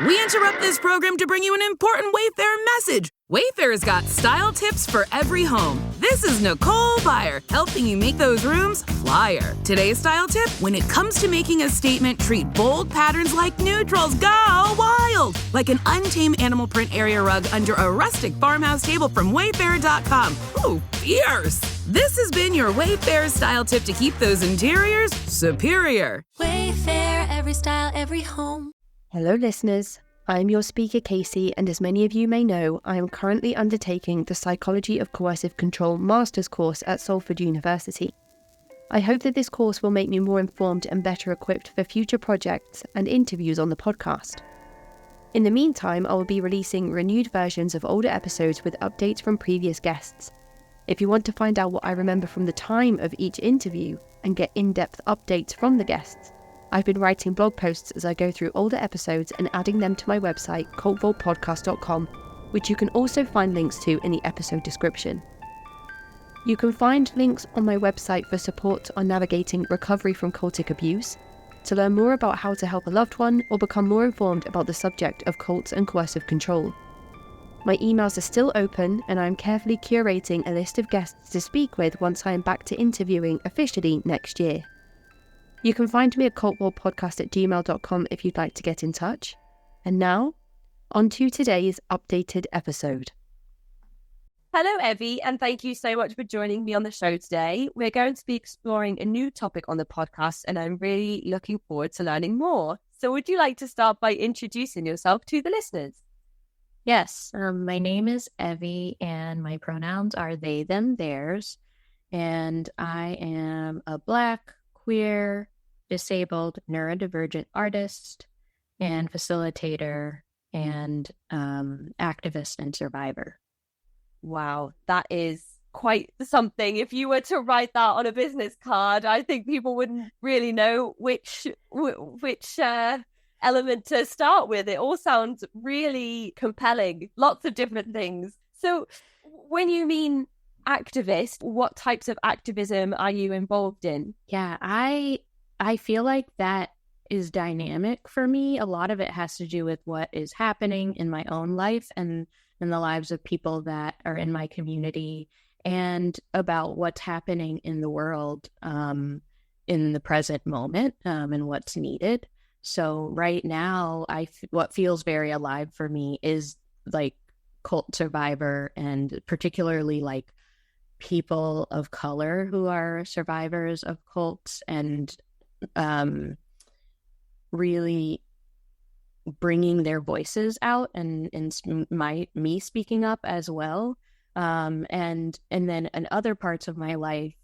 We interrupt this program to bring you an important Wayfair message. Wayfair's got style tips for every home. This is Nicole Byer, helping you make those rooms flyer. Today's style tip: when it comes to making a statement, treat bold patterns like neutrals. Go wild! Like an untamed animal print area rug under a rustic farmhouse table from Wayfair.com. Ooh, fierce! This has been your Wayfair style tip to keep those interiors superior. Wayfair, every style, every home. Hello listeners, I'm your speaker Casey, and as many of you may know, I am currently undertaking the Psychology of Coercive Control Master's course at Salford University. I hope that this course will make me more informed and better equipped for future projects and interviews on the podcast. In the meantime, I will be releasing renewed versions of older episodes with updates from previous guests. If you want to find out what I remember from the time of each interview and get in-depth updates from the guests, I've been writing blog posts as I go through older episodes and adding them to my website, cultvaultpodcast.com, which you can also find links to in the episode description. You can find links on my website for support on navigating recovery from cultic abuse, to learn more about how to help a loved one, or become more informed about the subject of cults and coercive control. My emails are still open, and I am carefully curating a list of guests to speak with once I am back to interviewing officially next year. You can find me at cultvaultpodcast@gmail.com if you'd like to get in touch. And now, on to today's updated episode. Hello, Evvie, and thank you so much for joining me on the show today. We're going to be exploring a new topic on the podcast, and I'm really looking forward to learning more. So would you like to start by introducing yourself to the listeners? Yes, my name is Evvie, and my pronouns are they, them, theirs. And I am a Black, queer, disabled, neurodivergent artist and facilitator and activist and survivor. Wow, that is quite something. If you were to write that on a business card, I think people wouldn't really know which element to start with. It all sounds really compelling, lots of different things. So when you mean activist, what types of activism are you involved in? Yeah, I feel like that is dynamic for me. A lot of it has to do with what is happening in my own life and in the lives of people that are in my community, and about what's happening in the world in the present moment and what's needed. So right now, what feels very alive for me is like cult survivor, and particularly like people of color who are survivors of cults, and really bringing their voices out, and me speaking up as well. And then in other parts of my life,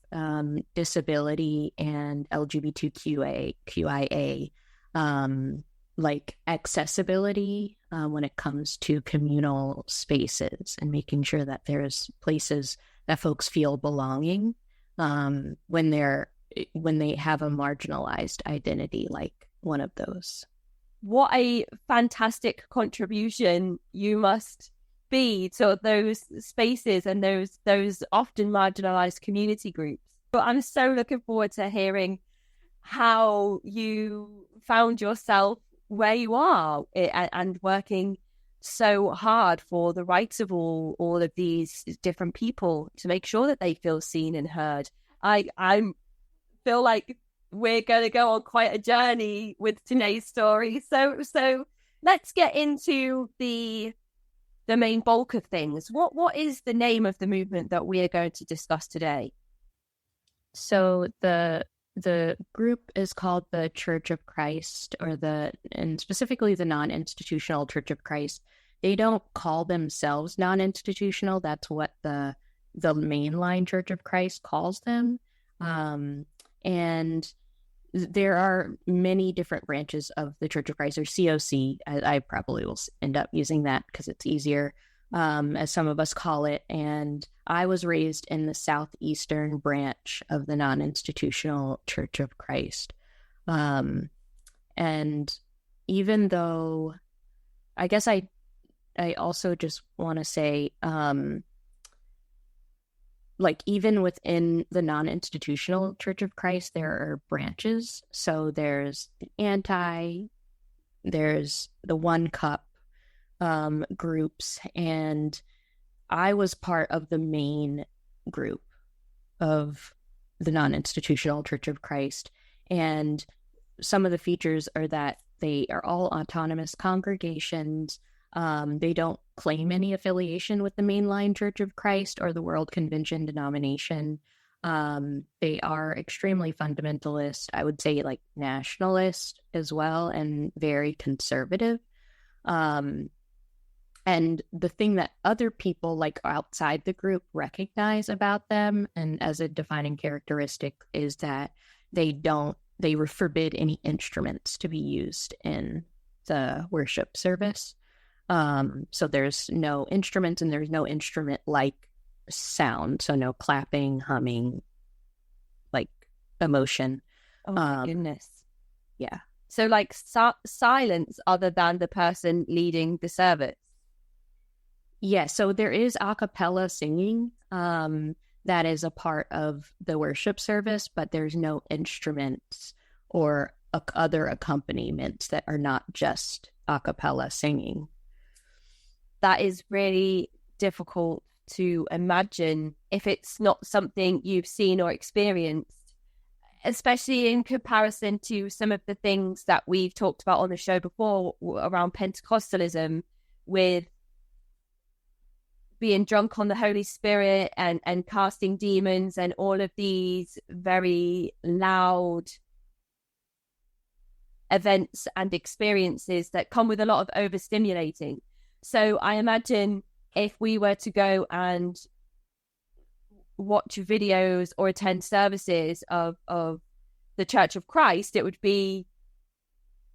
disability and LGBTQIA, like accessibility when it comes to communal spaces, and making sure that there's places that folks feel belonging when they have a marginalized identity, like one of those. What a fantastic contribution you must be to those spaces and those often marginalized community groups. But I'm so looking forward to hearing how you found yourself where you are and working so hard for the rights of all of these different people, to make sure that they feel seen and heard. I feel like we're going to go on quite a journey with today's story. So let's get into the main bulk of things. What is the name of the movement that we are going to discuss today? So the group is called the Church of Christ, and specifically the non-institutional Church of Christ. They don't call themselves non-institutional. That's what the mainline Church of Christ calls them. And there are many different branches of the Church of Christ, or COC. I probably will end up using that because it's easier, as some of us call it. And I was raised in the southeastern branch of the non-institutional Church of Christ. And even though, I guess I also just want to say, like, even within the non-institutional Church of Christ, there are branches. So there's the there's the One Cup groups, and I was part of the main group of the non-institutional Church of Christ. And some of the features are that they are all autonomous congregations. They don't claim any affiliation with the mainline Church of Christ or the World Convention denomination. They are extremely fundamentalist, I would say like nationalist as well, and very conservative. And the thing that other people like outside the group recognize about them and as a defining characteristic is that they forbid any instruments to be used in the worship service. So there's no instruments and there's no instrument-like sound. So no clapping, humming, like emotion. Oh my goodness. Yeah. So like silence other than the person leading the service. Yeah, so there is a cappella singing that is a part of the worship service, but there's no instruments or other accompaniments that are not just a cappella singing. That is really difficult to imagine if it's not something you've seen or experienced, especially in comparison to some of the things that we've talked about on the show before around Pentecostalism, with being drunk on the Holy Spirit and casting demons and all of these very loud events and experiences that come with a lot of overstimulating. So I imagine if we were to go and watch videos or attend services of the Church of Christ, it would be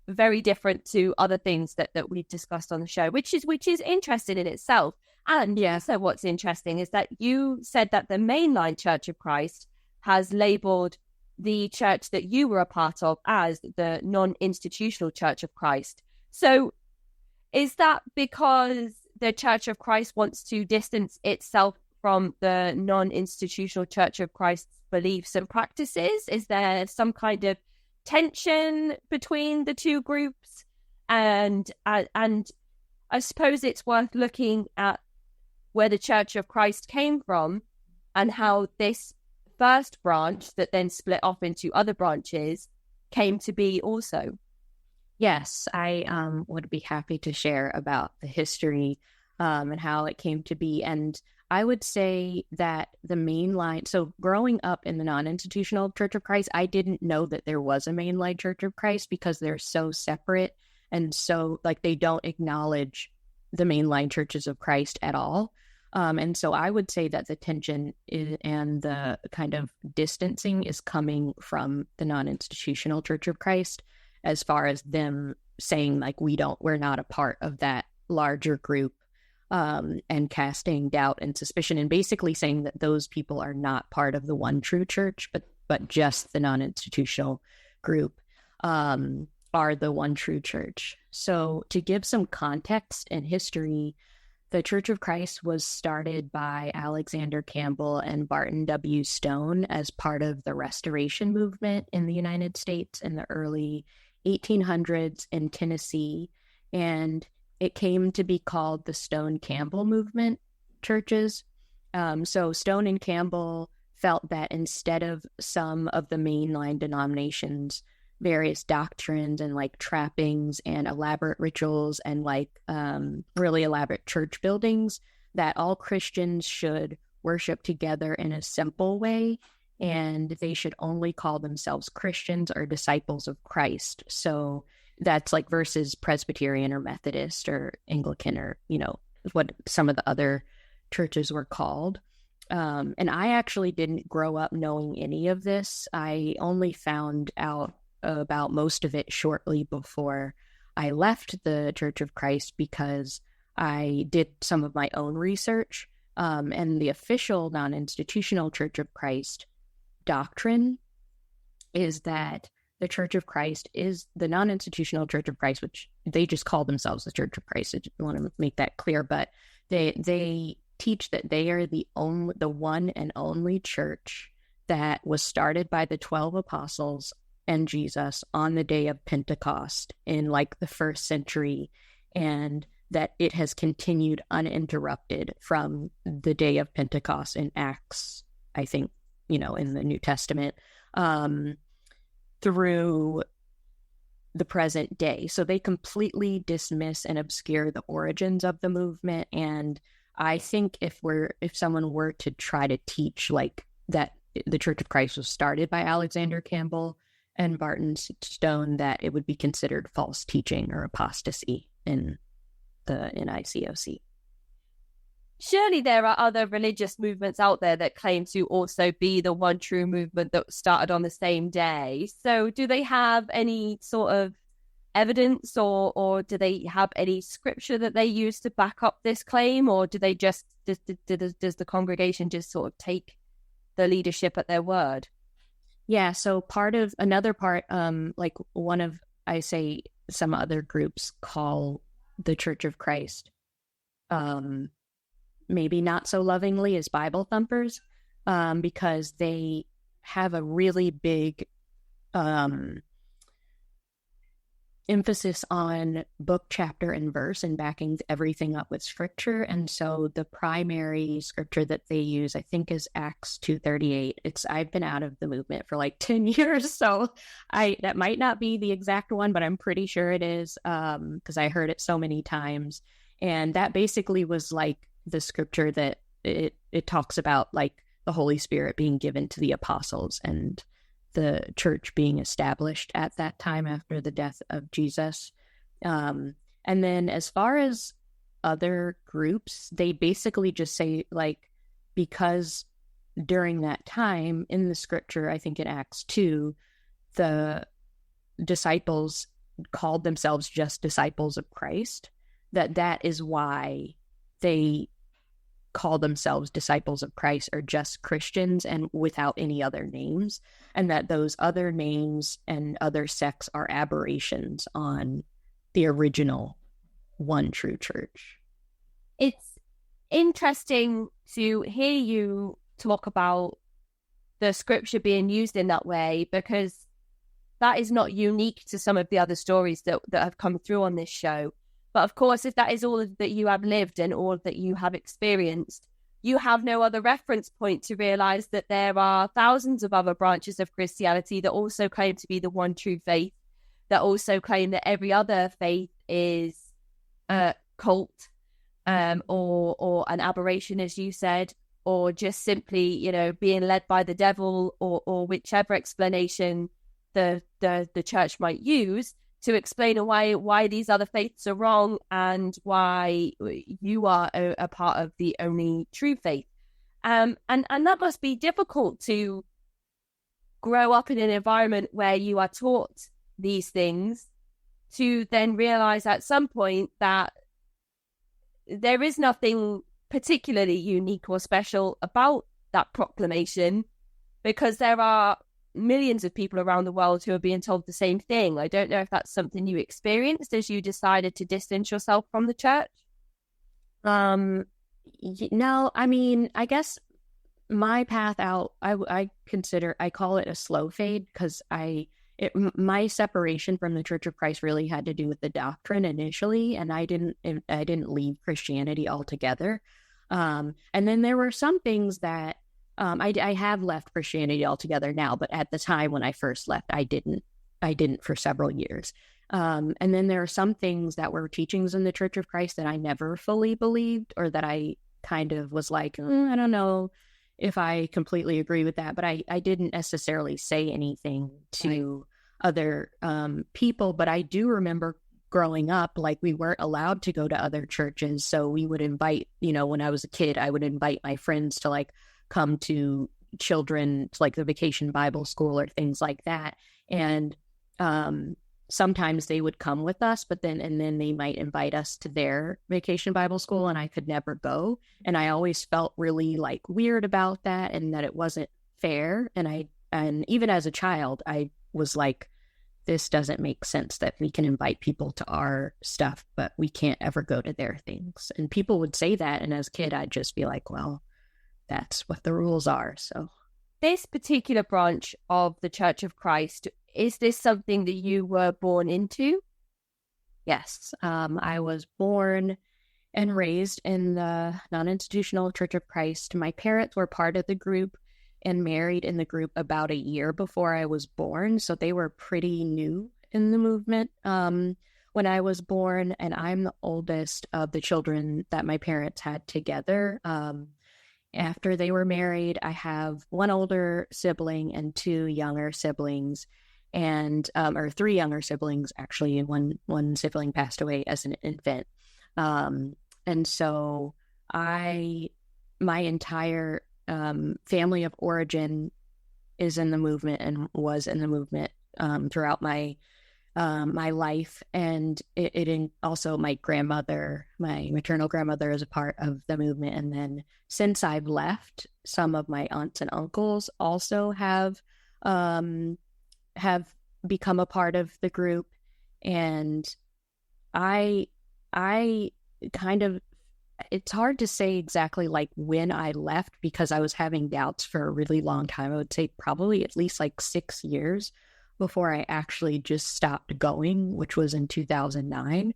very different to other things that we've discussed on the show, which is interesting in itself. And yeah, so what's interesting is that you said that the mainline Church of Christ has labeled the church that you were a part of as the non-institutional Church of Christ. So is that because the Church of Christ wants to distance itself from the non-institutional Church of Christ's beliefs and practices? Is there some kind of tension between the two groups? And I suppose it's worth looking at where the Church of Christ came from and how this first branch that then split off into other branches came to be also. Yes, I would be happy to share about the history and how it came to be. And I would say that the mainline, so growing up in the non-institutional Church of Christ, I didn't know that there was a mainline Church of Christ because they're so separate and so like they don't acknowledge the mainline churches of Christ at all. And so I would say that the tension and the kind of distancing is coming from the non-institutional Church of Christ, as far as them saying like we're not a part of that larger group, and casting doubt and suspicion and basically saying that those people are not part of the one true church, but just the non-institutional group are the one true church. So to give some context and history, the Church of Christ was started by Alexander Campbell and Barton W. Stone as part of the Restoration movement in the United States in the early 1800s in Tennessee. And it came to be called the Stone-Campbell movement churches. So Stone and Campbell felt that instead of some of the mainline denominations, various doctrines and like trappings and elaborate rituals and like really elaborate church buildings, that all Christians should worship together in a simple way, and they should only call themselves Christians or disciples of Christ. So that's like versus Presbyterian or Methodist or Anglican or, what some of the other churches were called. And I actually didn't grow up knowing any of this. I only found out about most of it shortly before I left the Church of Christ because I did some of my own research. And the official non-institutional Church of Christ doctrine is that the Church of Christ is the non-institutional Church of Christ, which they just call themselves the Church of Christ. I just want to make that clear, but they teach that they are the one and only church that was started by the 12 apostles and Jesus on the day of Pentecost in like the first century, and that it has continued uninterrupted from the day of Pentecost in Acts, I think, in the New Testament, through the present day. So they completely dismiss and obscure the origins of the movement. And I think if someone were to try to teach like that the Church of Christ was started by Alexander Campbell and Barton Stone, that it would be considered false teaching or apostasy in ICOC. Surely there are other religious movements out there that claim to also be the one true movement that started on the same day. So do they have any sort of evidence or do they have any scripture that they use to back up this claim? Or do they does the congregation just sort of take the leadership at their word? Yeah, so another part, like one of, I say some other groups call the Church of Christ, maybe not so lovingly as Bible thumpers, because they have a really big emphasis on book, chapter, and verse and backing everything up with scripture. And so the primary scripture that they use, I think, is Acts 2:38. I've been out of the movement for like 10 years, so that might not be the exact one, but I'm pretty sure it is, because I heard it so many times. And that basically was like the scripture that it talks about, like the Holy Spirit being given to the apostles and the church being established at that time after the death of Jesus. And then as far as other groups, they basically just say, like, because during that time in the scripture, I think in Acts 2, the disciples called themselves just disciples of Christ, that is why they call themselves disciples of Christ, or just Christians and without any other names, and that those other names and other sects are aberrations on the original one true church. It's interesting to hear you talk about the scripture being used in that way, because that is not unique to some of the other stories that have come through on this show. But of course, if that is all that you have lived and all that you have experienced, you have no other reference point to realize that there are thousands of other branches of Christianity that also claim to be the one true faith, that also claim that every other faith is a cult, or an aberration, as you said, or just simply, being led by the devil, or whichever explanation the church might use to explain away why these other faiths are wrong and why you are a part of the only true faith. And that must be difficult to grow up in an environment where you are taught these things, to then realize at some point that there is nothing particularly unique or special about that proclamation, because there are millions of people around the world who are being told the same thing. I don't know if that's something you experienced as you decided to distance yourself from the church. No, I mean, I guess my path out, I call it a slow fade, because my separation from the Church of Christ really had to do with the doctrine initially, and I didn't leave Christianity altogether. And then there were some things that I have left Christianity altogether now, but at the time when I first left, I didn't for several years. And then there are some things that were teachings in the Church of Christ that I never fully believed, or that I kind of was like, I don't know if I completely agree with that, but I didn't necessarily say anything to other people. But I do remember growing up, like, we weren't allowed to go to other churches. So we would invite, when I was a kid, I would invite my friends to like come to children, like the Vacation Bible School or things like that. And sometimes they would come with us, but then they might invite us to their Vacation Bible School, and I could never go. And I always felt really like weird about that, and that it wasn't fair. And even as a child, I was like, this doesn't make sense that we can invite people to our stuff, but we can't ever go to their things. And people would say that, and as a kid, I'd just be like, well, that's what the rules are. So this particular branch of the Church of Christ, is this something that you were born into? Yes, I was born and raised in the non-institutional Church of Christ. My parents were part of the group and married in the group about a year before I was born, so they were pretty new in the movement when I was born, and I'm the oldest of the children that my parents had together. After they were married, I have one older sibling and two younger siblings, and or three younger siblings actually, and one sibling passed away as an infant. And so my entire family of origin is in the movement and was in the movement throughout my life. And also my grandmother, my maternal grandmother, is a part of the movement. And then since I've left, some of my aunts and uncles also have become a part of the group. And I kind of, it's hard to say exactly like when I left, because I was having doubts for a really long time. I would say probably at least like 6 years before I actually just stopped going, which was in 2009.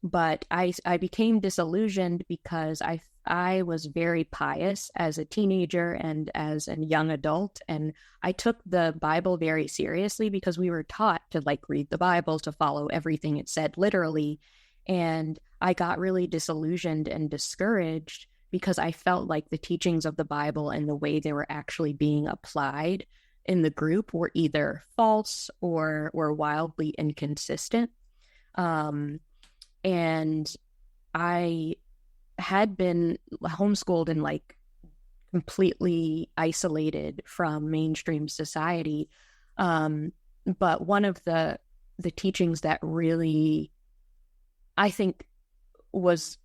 But I became disillusioned because I was very pious as a teenager and as a young adult, and I took the Bible very seriously because we were taught to like read the Bible, to follow everything it said literally. And I got really disillusioned and discouraged because I felt like the teachings of the Bible and the way they were actually being applied in the group were either false or were wildly inconsistent. And I had been homeschooled and like completely isolated from mainstream society. But one of the teachings that really, I think, was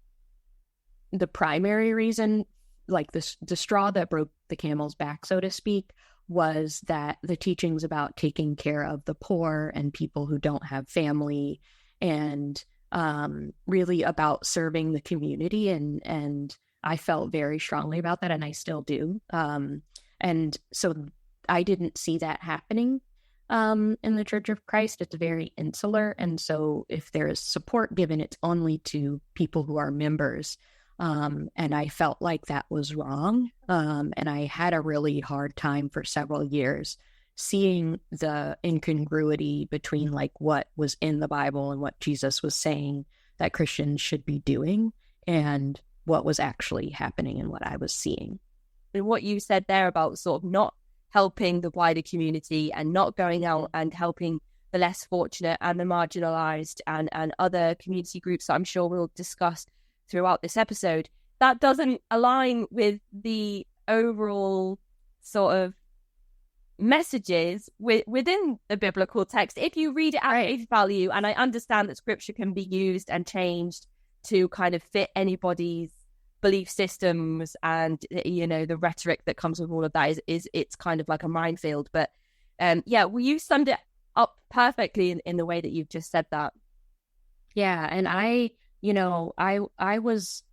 the primary reason, like the straw that broke the camel's back, so to speak, was that the teachings about taking care of the poor and people who don't have family, and really about serving the community. And I felt very strongly about that, and I still do. And so I didn't see that happening in the Church of Christ. It's very insular. And so if there is support given, it's only to people who are members. And I felt like that was wrong. And I had a really hard time for several years seeing the incongruity between like what was in the Bible and what Jesus was saying that Christians should be doing and what was actually happening and what I was seeing. And what you said there about sort of not helping the wider community and not going out and helping the less fortunate and the marginalized and other community groups that I'm sure we'll discuss throughout this episode, that doesn't align with the overall sort of messages within the biblical text. If you read it at face value, and I understand that scripture can be used and changed to kind of fit anybody's belief systems, and you know, the rhetoric that comes with all of that is it's kind of like a minefield. But well, you summed it up perfectly in the way that you've just said that. Yeah, and I was,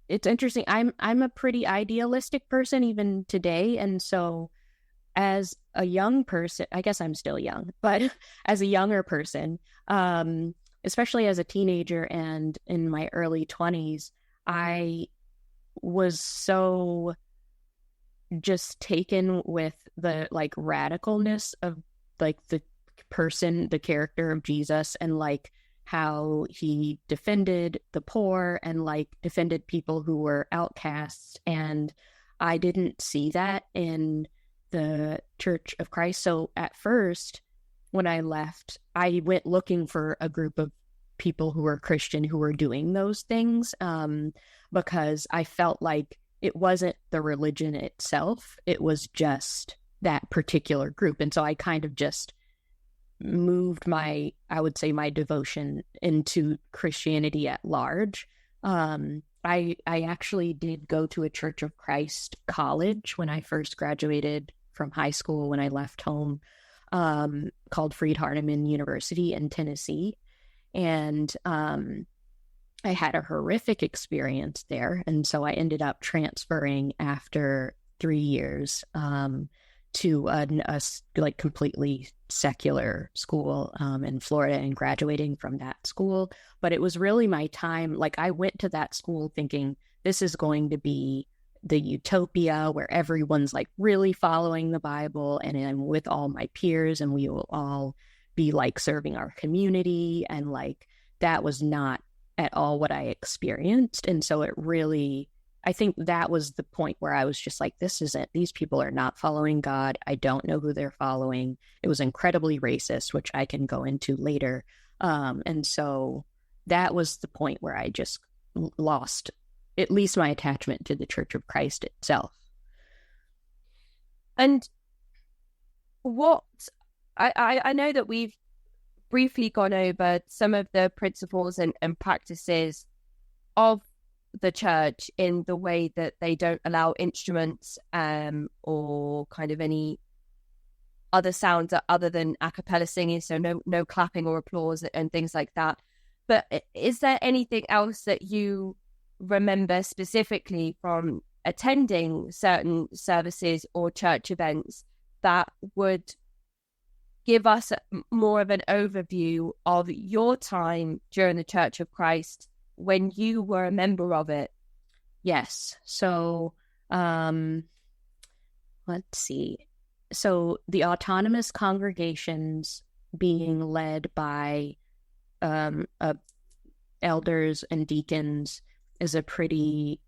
it's interesting. I'm a pretty idealistic person even today, and so as a young person, I guess I'm still young, but as a younger person, especially as a teenager and in my early 20s, I was so just taken with the like radicalness of like the character of Jesus, and like how he defended the poor and like defended people who were outcasts. And I didn't see that in the Church of Christ. So at first, when I left, I went looking for a group of people who were Christian who were doing those things, because I felt like it wasn't the religion itself, it was just that particular group. And so I kind of just moved my devotion into Christianity at large. I actually did go to a Church of Christ college when I first graduated from high school, when I left home, called Freed-Hardeman University in Tennessee. And I had a horrific experience there. And so I ended up transferring after 3 years to like completely secular school in Florida and graduating from that school. But it was really my time. Like, I went to that school thinking this is going to be the utopia where everyone's like really following the Bible, and I'm with all my peers and we will all be like serving our community. And like, that was not at all what I experienced. And so it really, I think that was the point where I was just like, these people are not following God. I don't know who they're following. It was incredibly racist, which I can go into later. And so that was the point where I just lost at least my attachment to the Church of Christ itself. And what I know that we've briefly gone over some of the principles and practices of the church in the way that they don't allow instruments or kind of any other sounds other than a cappella singing, so no clapping or applause and things like that. But is there anything else that you remember specifically from attending certain services or church events that would give us more of an overview of your time during the Church of Christ when you were a member of it? Yes. So, let's see. So the autonomous congregations being led by elders and deacons is a pretty,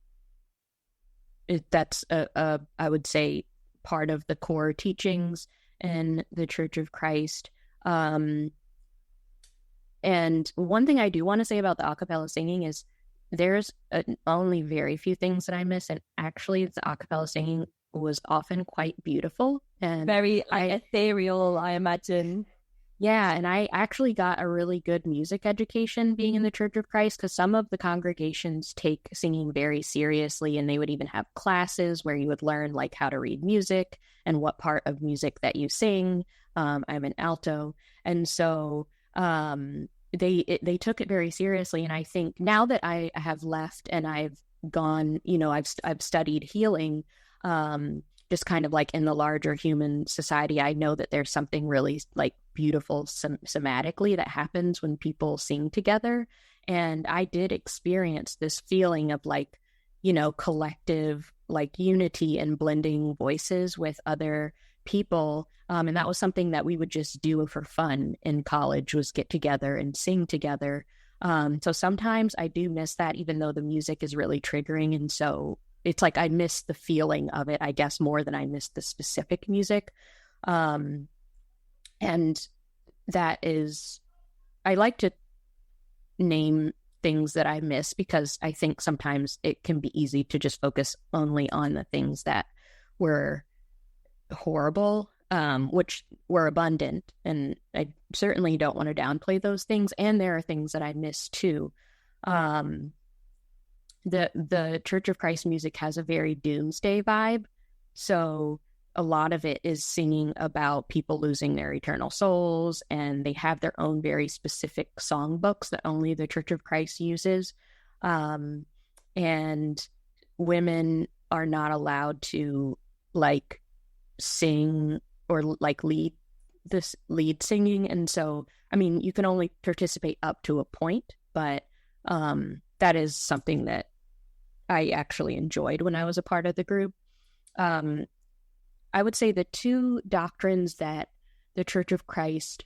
that's I would say, part of the core teachings in the Church of Christ. And one thing I do want to say about the a cappella singing is there's only very few things that I miss. And actually, the a cappella singing was often quite beautiful and very ethereal, I imagine. Yeah, and I actually got a really good music education being in the Church of Christ, because some of the congregations take singing very seriously, and they would even have classes where you would learn like how to read music and what part of music that you sing. I'm an alto, and so they took it very seriously. And I think now that I have left and I've gone, I've studied healing, just kind of like in the larger human society, I know that there's something really like beautiful somatically that happens when people sing together. And I did experience this feeling of like, collective like unity and blending voices with other people. And that was something that we would just do for fun in college, was get together and sing together. So sometimes I do miss that, even though the music is really triggering. And so it's like I miss the feeling of it, I guess, more than I miss the specific music. And that is, I like to name things that I miss, because I think sometimes it can be easy to just focus only on the things that were horrible, which were abundant. And I certainly don't want to downplay those things. And there are things that I miss too. The Church of Christ music has a very doomsday vibe. So a lot of it is singing about people losing their eternal souls, and they have their own very specific songbooks that only the Church of Christ uses. And women are not allowed to like sing or like lead singing. And so, I mean, you can only participate up to a point, but that is something that I actually enjoyed when I was a part of the group. I would say the two doctrines that the Church of Christ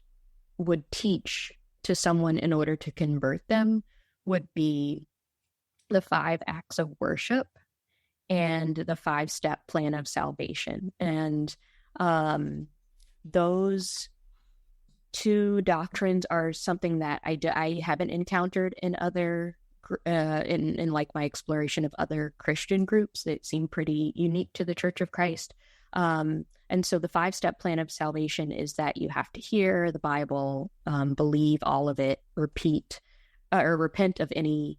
would teach to someone in order to convert them would be the 5 acts of worship and the 5-step plan of salvation. And those two doctrines are something that I haven't encountered in other in like my exploration of other Christian groups that seem pretty unique to the Church of Christ. And so the 5-step plan of salvation is that you have to hear the Bible, believe all of it, repent of any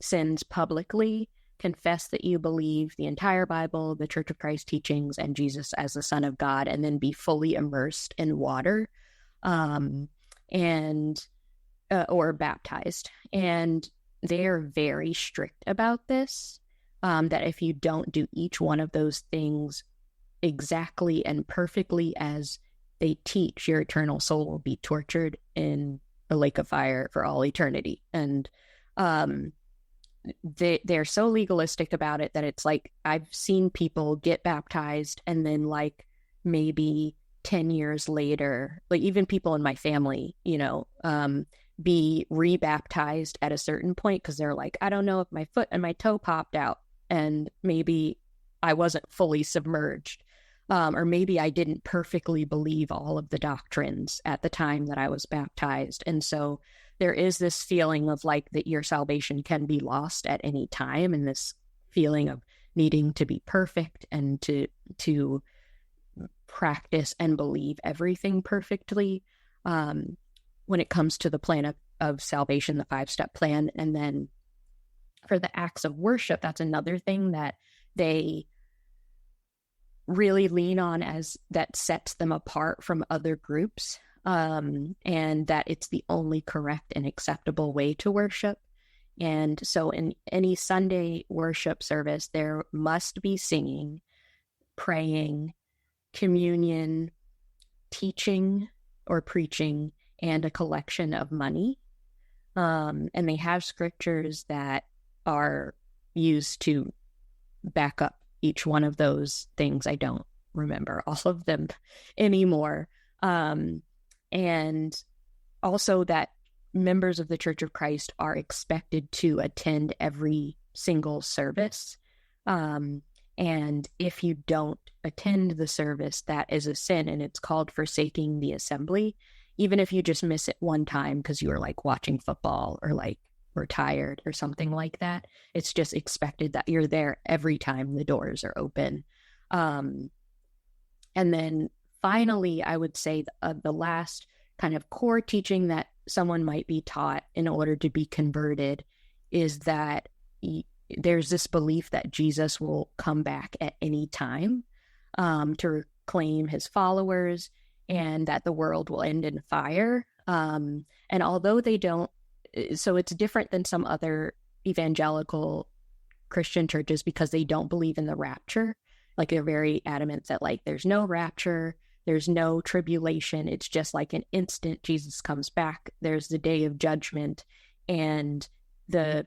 sins publicly, confess that you believe the entire Bible, the Church of Christ teachings, and Jesus as the Son of God, and then be fully immersed in water, or baptized. And they're very strict about this, that if you don't do each one of those things exactly and perfectly as they teach, your eternal soul will be tortured in a lake of fire for all eternity. And they're so legalistic about it that it's like, I've seen people get baptized and then like maybe 10 years later, like even people in my family, be rebaptized at a certain point because they're like, I don't know if my foot and my toe popped out and maybe I wasn't fully submerged. Or maybe I didn't perfectly believe all of the doctrines at the time that I was baptized. And so there is this feeling of like that your salvation can be lost at any time, and this feeling of needing to be perfect and to practice and believe everything perfectly when it comes to the plan of salvation, the 5-step plan. And then for the acts of worship, that's another thing that they really lean on as that sets them apart from other groups, and that it's the only correct and acceptable way to worship. And so in any Sunday worship service, there must be singing, praying, communion, teaching or preaching, and a collection of money. And they have scriptures that are used to back up each one of those things. I don't remember all of them anymore. And also that members of the Church of Christ are expected to attend every single service. And if you don't attend the service, that is a sin, and it's called forsaking the assembly. Even if you just miss it one time because you were like watching football or like were tired or something like that, it's just expected that you're there every time the doors are open. And then finally, I would say the last kind of core teaching that someone might be taught in order to be converted is that there's this belief that Jesus will come back at any time to reclaim his followers, and that the world will end in fire. And although they don't, so it's different than some other evangelical Christian churches because they don't believe in the rapture. Like they're very adamant that like there's no rapture, there's no tribulation. It's just like an instant Jesus comes back. There's the day of judgment, and the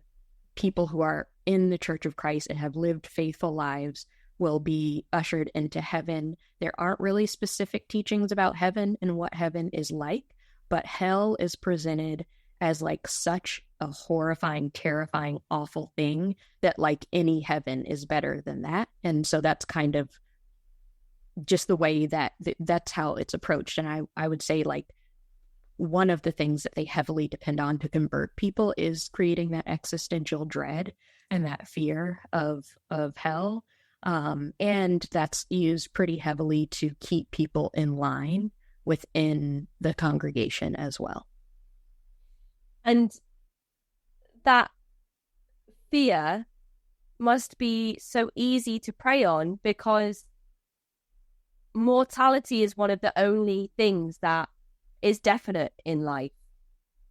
people who are in the Church of Christ and have lived faithful lives will be ushered into heaven. There aren't really specific teachings about heaven and what heaven is like, but hell is presented as like such a horrifying, terrifying, awful thing that like any heaven is better than that. And so that's kind of just the way that that's how it's approached. And I would say like one of the things that they heavily depend on to convert people is creating that existential dread and that fear of hell. And that's used pretty heavily to keep people in line within the congregation as well. And that fear must be so easy to prey on because mortality is one of the only things that is definite in life.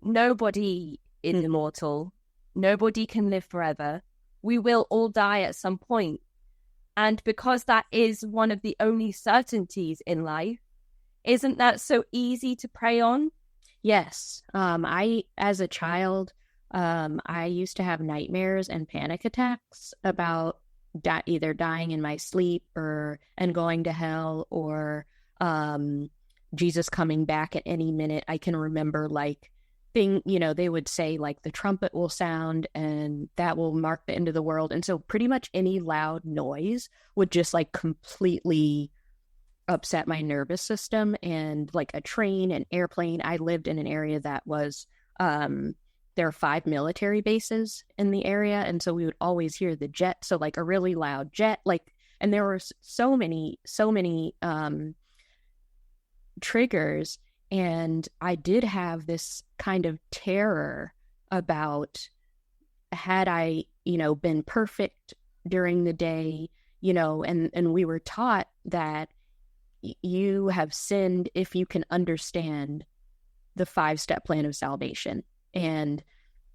Nobody is immortal. Nobody can live forever. We will all die at some point. And because that is one of the only certainties in life, isn't that so easy to prey on? Yes. As a child, I used to have nightmares and panic attacks about either dying in my sleep and going to hell, or Jesus coming back at any minute. I can remember they would say like the trumpet will sound and that will mark the end of the world. And so pretty much any loud noise would just like completely upset my nervous system. And like a train, an airplane, I lived in an area that was, there are 5 military bases in the area. And so we would always hear the jet. So like a really loud jet, and there were so many triggers. And I did have this kind of terror about, had I, been perfect during the day, and we were taught that you have sinned if you can understand the 5-step plan of salvation. And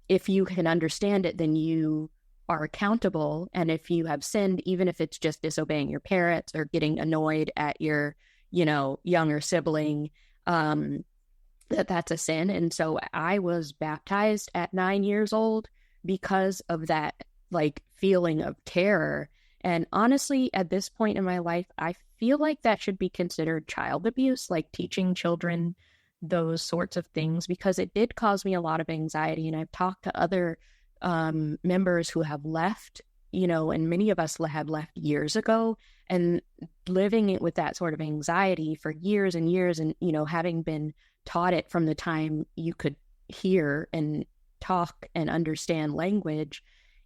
if you can understand it, then you are accountable. And if you have sinned, even if it's just disobeying your parents or getting annoyed at your, younger sibling, that's a sin. And so I was baptized at 9 years old because of that, like, feeling of terror. And honestly, at this point in my life, I feel like that should be considered child abuse, like teaching children those sorts of things, because it did cause me a lot of anxiety. And I've talked to other members who have left, and many of us have left years ago, and living it with that sort of anxiety for years and years, and, having been taught it from the time you could hear and talk and understand language,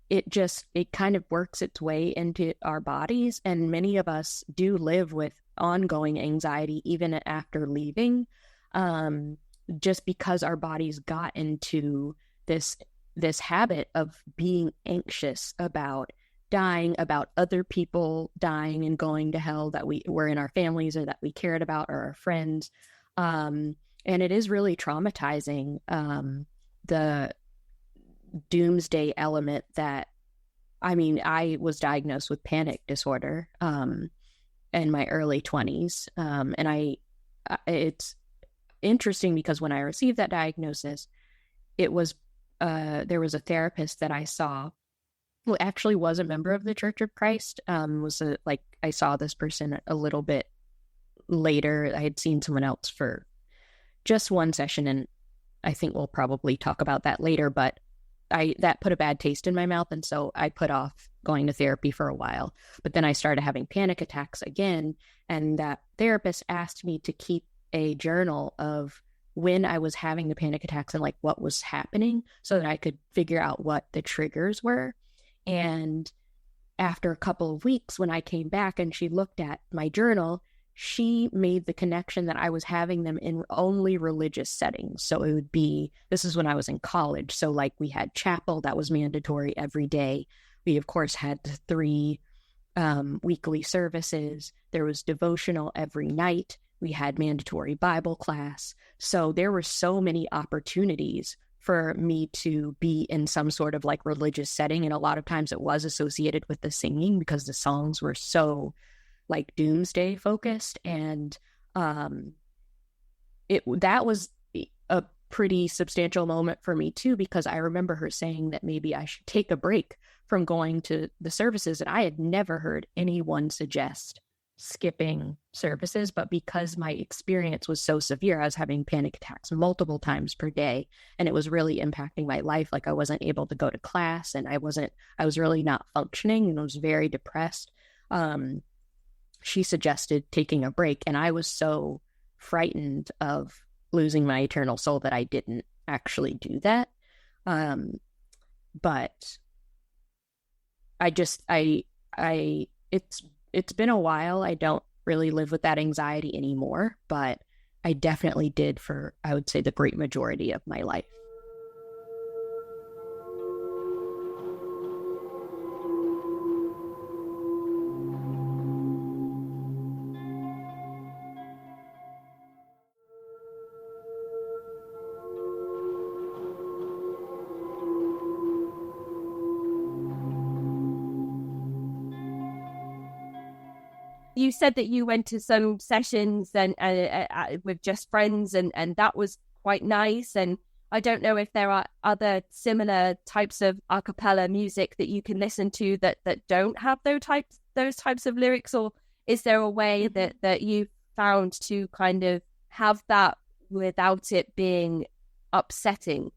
it kind of works its way into our bodies. And many of us do live with ongoing anxiety even after leaving, just because our bodies got into this habit of being anxious about dying, about other people dying and going to hell that we were in our families or that we cared about, or our friends. And it is really traumatizing, the doomsday element that, I was diagnosed with panic disorder in my early 20s. And it's interesting because when I received that diagnosis, it was there was a therapist that I saw who actually was a member of the Church of Christ. I saw this person a little bit later. I had seen someone else for just one session, and I think we'll probably talk about that later, but that put a bad taste in my mouth, and so I put off going to therapy for a while. But then I started having panic attacks again, and that therapist asked me to keep a journal of when I was having the panic attacks and like what was happening, so that I could figure out what the triggers were. And after a couple of weeks, when I came back and she looked at my journal, she made the connection that I was having them in only religious settings. So it would be, this is when I was in college. So like we had chapel that was mandatory every day. We, of course, had 3 weekly services. There was devotional every night. We had mandatory Bible class. So there were so many opportunities for me to be in some sort of like religious setting. And a lot of times it was associated with the singing because the songs were so like doomsday focused. And that was a pretty substantial moment for me too, because I remember her saying that maybe I should take a break from going to the services. And I had never heard anyone suggest skipping services, but because my experience was so severe, I was having panic attacks multiple times per day, and it was really impacting my life. Like I wasn't able to go to class, and I was really not functioning, and I was very depressed. She suggested taking a break, and I was so frightened of losing my eternal soul that I didn't actually do that. But it's been a while. I don't really live with that anxiety anymore, but I definitely did for, I would say, the great majority of my life. You said that you went to some sessions and with just friends, and that was quite nice. And I don't know if there are other similar types of a cappella music that you can listen to that don't have those types of lyrics, or is there a way that you found to kind of have that without it being upsetting?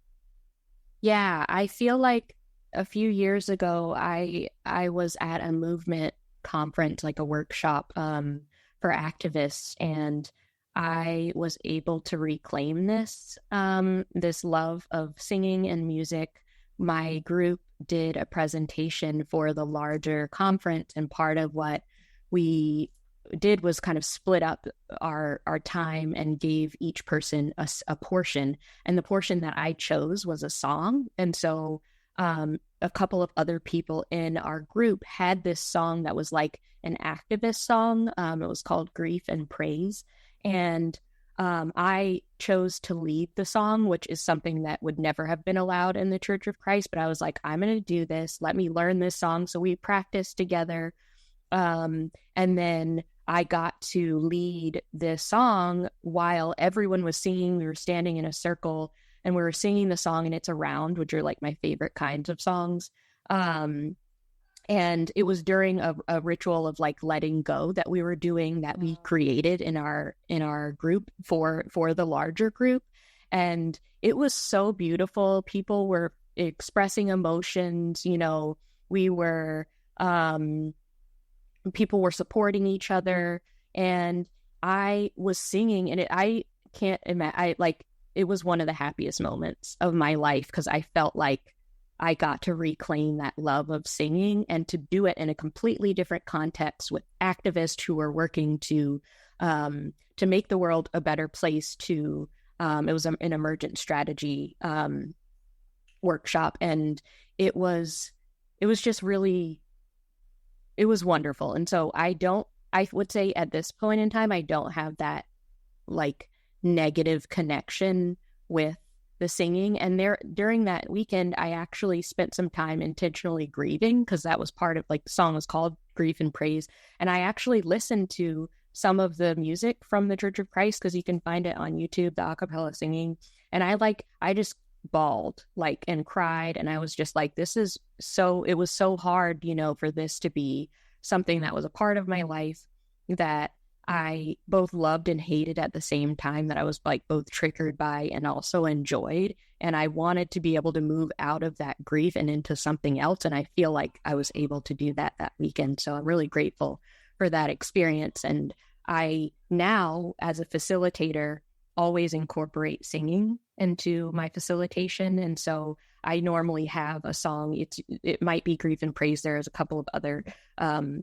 Yeah, I feel like a few years ago, I was at a movement conference, like a workshop for activists, and I was able to reclaim this love of singing and music. My group did a presentation for the larger conference, and part of what we did was kind of split up our time and gave each person a portion, and the portion that I chose was a song. And so a couple of other people in our group had this song that was like an activist song. It was called Grief and Praise. And I chose to lead the song, which is something that would never have been allowed in the Church of Christ. But I was like, I'm going to do this. Let me learn this song. So we practiced together. And then I got to lead this song while everyone was singing. We were standing in a circle and we were singing the song, and it's a round, which are like my favorite kinds of songs. And it was during a ritual of like letting go that we were doing, that we created in our group for the larger group. And it was so beautiful. People were expressing emotions, we were, people were supporting each other, and I was singing, and I can't imagine, it was one of the happiest moments of my life, because I felt like I got to reclaim that love of singing, and to do it in a completely different context with activists who are working to make the world a better place. It was an emergent strategy workshop, and it was just really, it was wonderful. And so I would say at this point in time, I don't have that like negative connection with the singing. And during that weekend, I actually spent some time intentionally grieving, because that was part of, like, the song was called Grief and Praise. And I actually listened to some of the music from the Church of Christ, because you can find it on YouTube, the a cappella singing. And I just bawled, and cried. And I was just like, it was so hard, for this to be something that was a part of my life that I both loved and hated at the same time, that I was like both triggered by and also enjoyed. And I wanted to be able to move out of that grief and into something else. And I feel like I was able to do that weekend. So I'm really grateful for that experience. And I now, as a facilitator, always incorporate singing into my facilitation. And so I normally have a song. It might be Grief and Praise. There's a couple of other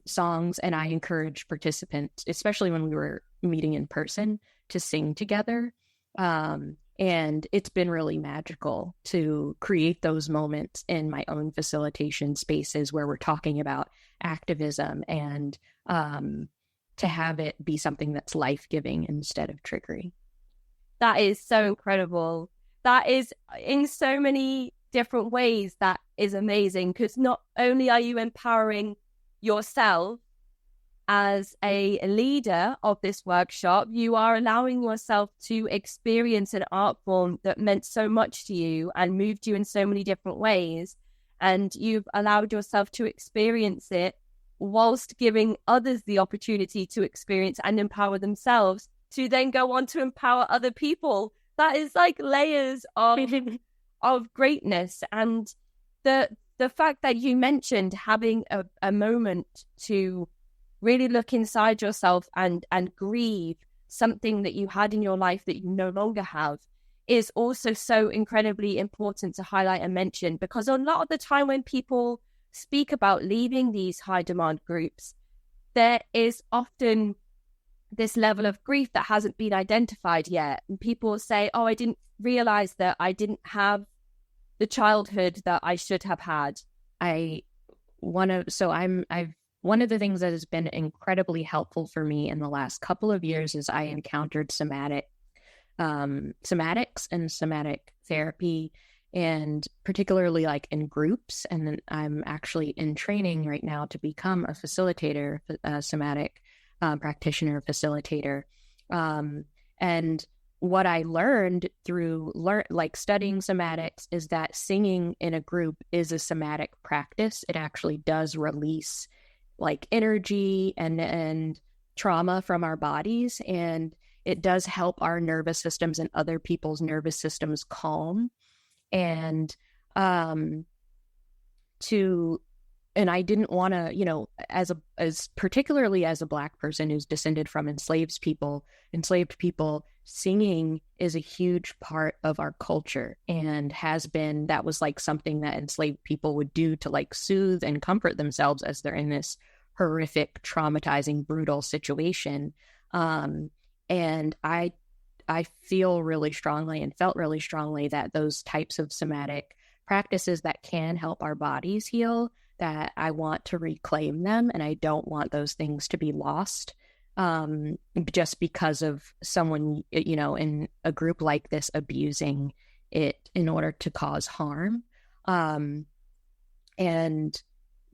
songs, and I encourage participants, especially when we were meeting in person, to sing together. And it's been really magical to create those moments in my own facilitation spaces where we're talking about activism, and to have it be something that's life-giving instead of triggering. That is so incredible. That is, in so many different ways, that is amazing, because not only are you empowering yourself as a leader of this workshop, you are allowing yourself to experience an art form that meant so much to you and moved you in so many different ways. And you've allowed yourself to experience it whilst giving others the opportunity to experience and empower themselves to then go on to empower other people. That is like layers of greatness. And the fact that you mentioned having a moment to really look inside yourself and grieve something that you had in your life that you no longer have is also so incredibly important to highlight and mention, because a lot of the time when people speak about leaving these high demand groups, there is often this level of grief that hasn't been identified yet. And people say, oh, I didn't realize that I didn't have the childhood that I should have had. One of the things that has been incredibly helpful for me in the last couple of years is I encountered somatics and somatic therapy, and particularly like in groups. And then I'm actually in training right now to become a facilitator, a somatic practitioner facilitator. And what I learned through studying somatics is that singing in a group is a somatic practice. It actually does release like energy and trauma from our bodies, and it does help our nervous systems and other people's nervous systems calm. And I didn't want to, as particularly as a Black person who's descended from enslaved people, singing is a huge part of our culture, and has been. That was like something that enslaved people would do to like soothe and comfort themselves as they're in this horrific, traumatizing, brutal situation. And I feel really strongly and felt really strongly that those types of somatic practices that can help our bodies heal, that I want to reclaim them, and I don't want those things to be lost. just because of someone, in a group like this abusing it in order to cause harm. And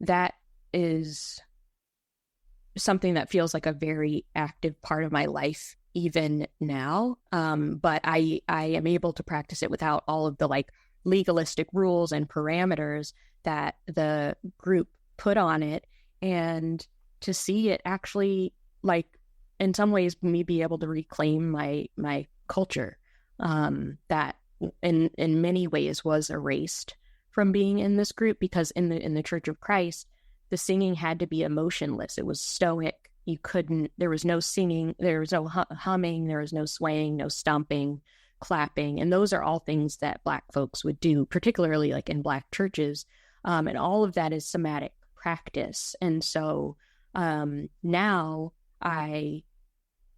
that is something that feels like a very active part of my life even now. But I am able to practice it without all of the like legalistic rules and parameters that the group put on it, and to see it actually, like, in some ways, me be able to reclaim my culture, that in many ways was erased from being in this group, because in the Church of Christ, the singing had to be emotionless. It was stoic. There was no singing, there was no humming, there was no swaying, no stomping, clapping. And those are all things that Black folks would do, particularly like in Black churches. And all of that is somatic practice. And so now I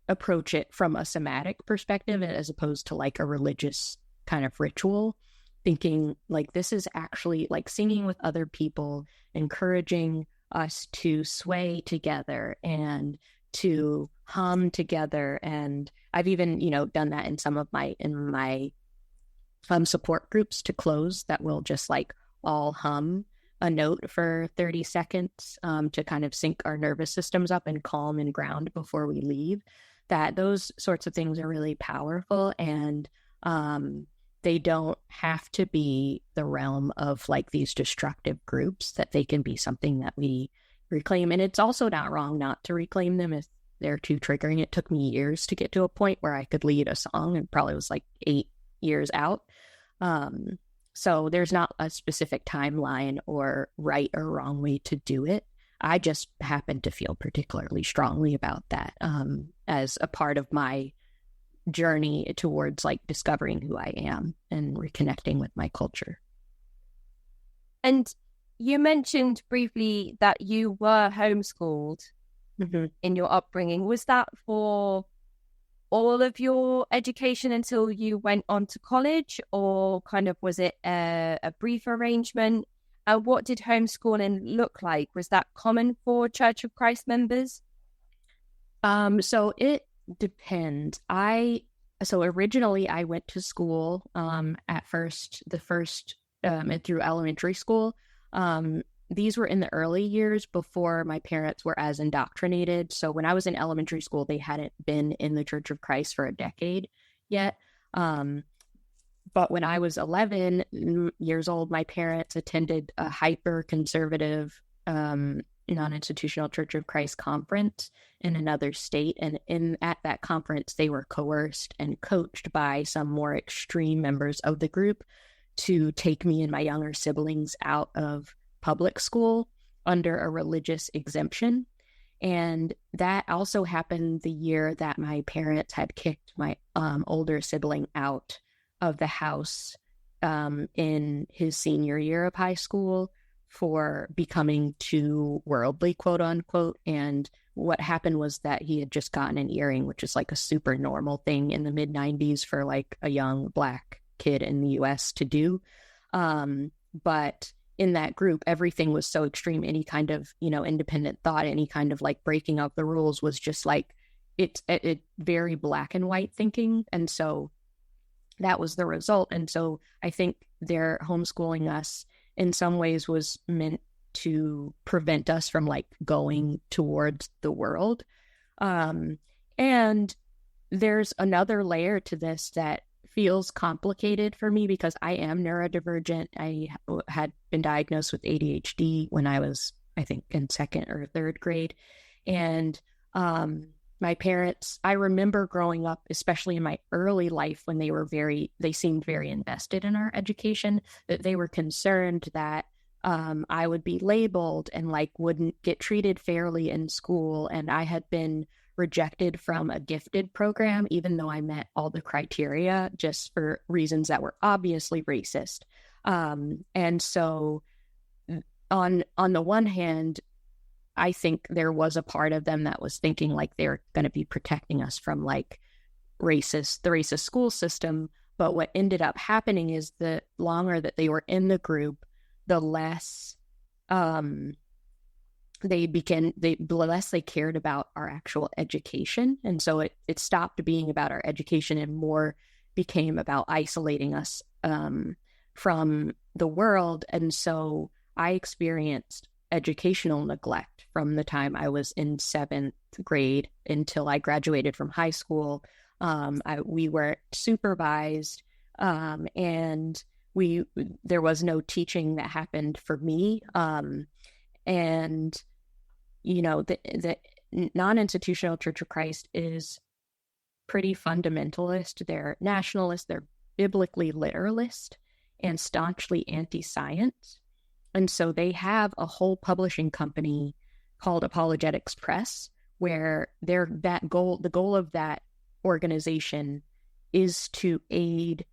approach it from a somatic perspective as opposed to like a religious kind of ritual, thinking like this is actually like singing with other people, encouraging us to sway together and to hum together. And I've even, done that in some of my support groups to close, that will just like all hum a note for 30 seconds to kind of sync our nervous systems up and calm and ground before we leave. That those sorts of things are really powerful, and they don't have to be the realm of like these destructive groups, that they can be something that we reclaim. And it's also not wrong not to reclaim them if they're too triggering. It took me years to get to a point where I could lead a song, and probably was like 8 years out. So there's not a specific timeline or right or wrong way to do it. I just happen to feel particularly strongly about that as a part of my journey towards like discovering who I am and reconnecting with my culture. And you mentioned briefly that you were homeschooled in your upbringing. Was that for all of your education until you went on to college, or kind of was it a brief arrangement? And what did homeschooling look like? Was that common for Church of Christ members? So it depends. So originally I went to school at first, through elementary school. These were in the early years before my parents were as indoctrinated. So when I was in elementary school, they hadn't been in the Church of Christ for a decade yet. But when I was 11 years old, my parents attended a hyper-conservative non-institutional Church of Christ conference in another state. And at that conference, they were coerced and coached by some more extreme members of the group to take me and my younger siblings out of public school under a religious exemption. And that also happened the year that my parents had kicked my older sibling out of the house in his senior year of high school for becoming too worldly, quote unquote. And what happened was that he had just gotten an earring, which is like a super normal thing in the mid-90s for like a young Black kid in the US to do. But in that group, everything was so extreme. Any kind of, independent thought, any kind of like breaking of the rules was just like, it's very black and white thinking. And so that was the result. And so I think their homeschooling us in some ways was meant to prevent us from like going towards the world. And there's another layer to this that feels complicated for me because I am neurodivergent. I had been diagnosed with ADHD when I was, I think, in second or third grade. And my parents, I remember growing up, especially in my early life, when they seemed very invested in our education, that they were concerned that I would be labeled and like wouldn't get treated fairly in school. And I had been rejected from a gifted program, even though I met all the criteria, just for reasons that were obviously racist. And so on the one hand, I think there was a part of them that was thinking like they're going to be protecting us from like the racist school system. But what ended up happening is the longer that they were in the group, the less the less they cared about our actual education. And so it stopped being about our education and more became about isolating us from the world. And so I experienced educational neglect from the time I was in 7th grade until I graduated from high school. We weren't supervised, and there was no teaching that happened for me. And the non-institutional Church of Christ is pretty fundamentalist. They're nationalist, they're biblically literalist, and staunchly anti-science. And so they have a whole publishing company called Apologetics Press, where the goal of that organization is to aid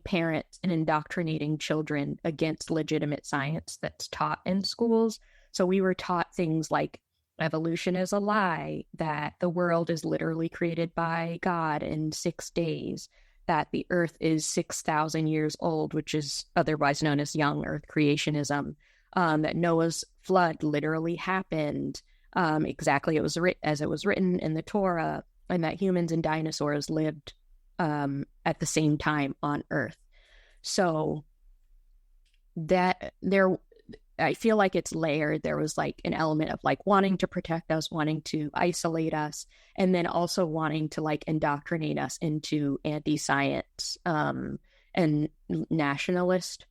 parents in indoctrinating children against legitimate science that's taught in schools. So we were taught things like evolution is a lie, that the world is literally created by God in 6 days, that the earth is 6,000 years old, which is otherwise known as young earth creationism, that Noah's flood literally happened exactly as it was written in the Torah, and that humans and dinosaurs lived at the same time on earth. So I feel like it's layered. There was like an element of like wanting to protect us, wanting to isolate us, and then also wanting to like indoctrinate us into anti-science and nationalist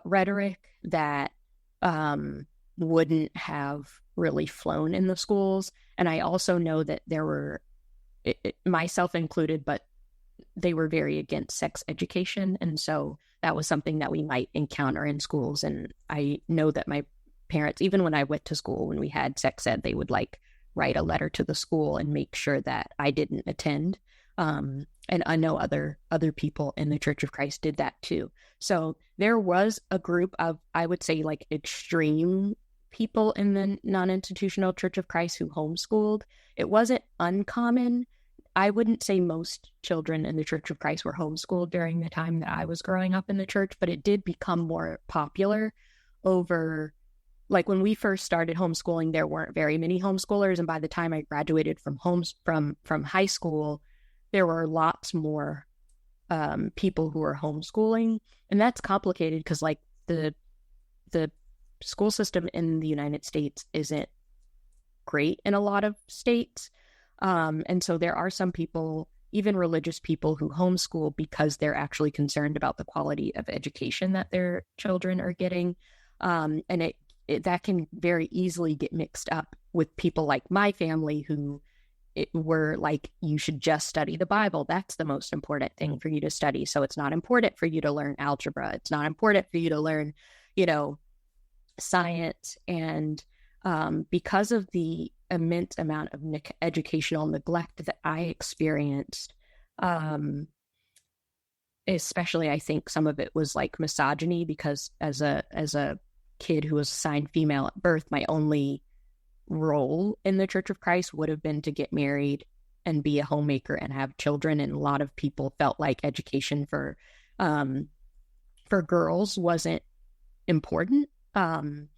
rhetoric that wouldn't have really flown in the schools. And I also know that there were, myself included, but they were very against sex education. And so that was something that we might encounter in schools. And I know that my parents, even when I went to school, when we had sex ed, they would like write a letter to the school and make sure that I didn't attend. And I know other people in the Church of Christ did that too. So there was a group of, I would say, like extreme people in the non-institutional Church of Christ who homeschooled. It wasn't uncommon. I wouldn't say most children in the Church of Christ were homeschooled during the time that I was growing up in the church, but it did become more popular over, like when we first started homeschooling, there weren't very many homeschoolers. And by the time I graduated from high school, there were lots more people who were homeschooling. And that's complicated because like the school system in the United States isn't great in a lot of states. And so there are some people, even religious people, who homeschool because they're actually concerned about the quality of education that their children are getting. And that can very easily get mixed up with people like my family who were like, you should just study the Bible. That's the most important thing for you to study. So it's not important for you to learn algebra. It's not important for you to learn, science. And because of the immense amount of educational neglect that I experienced, especially I think some of it was like misogyny, because as a kid who was assigned female at birth, my only role in the Church of Christ would have been to get married and be a homemaker and have children. And a lot of people felt like education for girls wasn't important, and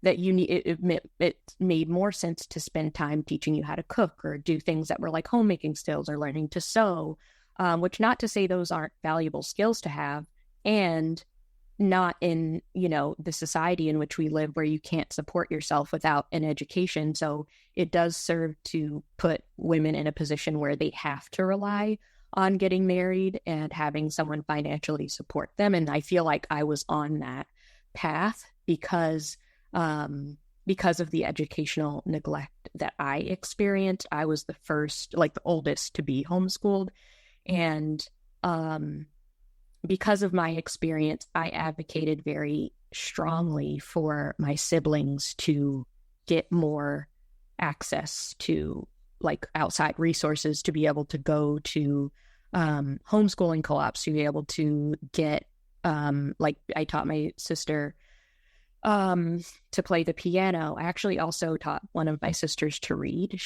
that it made more sense to spend time teaching you how to cook or do things that were like homemaking skills or learning to sew, which, not to say those aren't valuable skills to have, and not in, the society in which we live where you can't support yourself without an education. So it does serve to put women in a position where they have to rely on getting married and having someone financially support them. And I feel like I was on that path because of the educational neglect that I experienced. I was the first, like the oldest, to be homeschooled. And because of my experience, I advocated very strongly for my siblings to get more access to like outside resources, to be able to go to homeschooling co-ops, to be able to get like I taught my sister to play the piano. I actually also taught one of my sisters to read.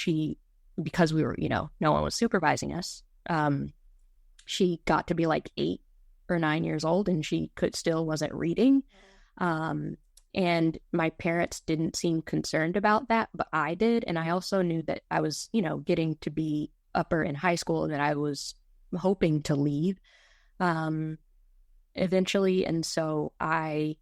Because we were, no one was supervising us, she got to be like 8 or 9 years old and she wasn't reading. And my parents didn't seem concerned about that, but I did. And I also knew that I was, getting to be upper in high school and that I was hoping to leave eventually. And so I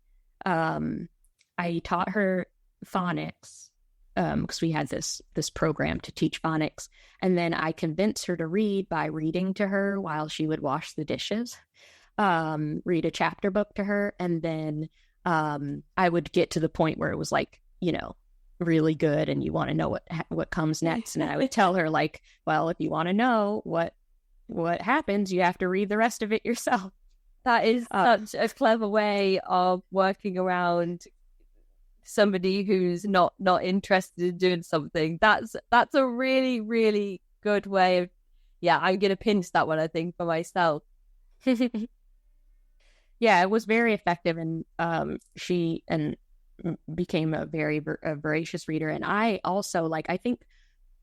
taught her phonics because we had this program to teach phonics. And then I convinced her to read by reading to her while she would wash the dishes, read a chapter book to her. And then I would get to the point where it was like, really good and you want to know what comes next. And I would tell her like, well, if you want to know what happens, you have to read the rest of it yourself. That is such a clever way of working around somebody who's not interested in doing something. That's a really, really good way of, I'm going to pinch that one, I think, for myself. Yeah, it was very effective, and she became a very voracious reader. And I also, I think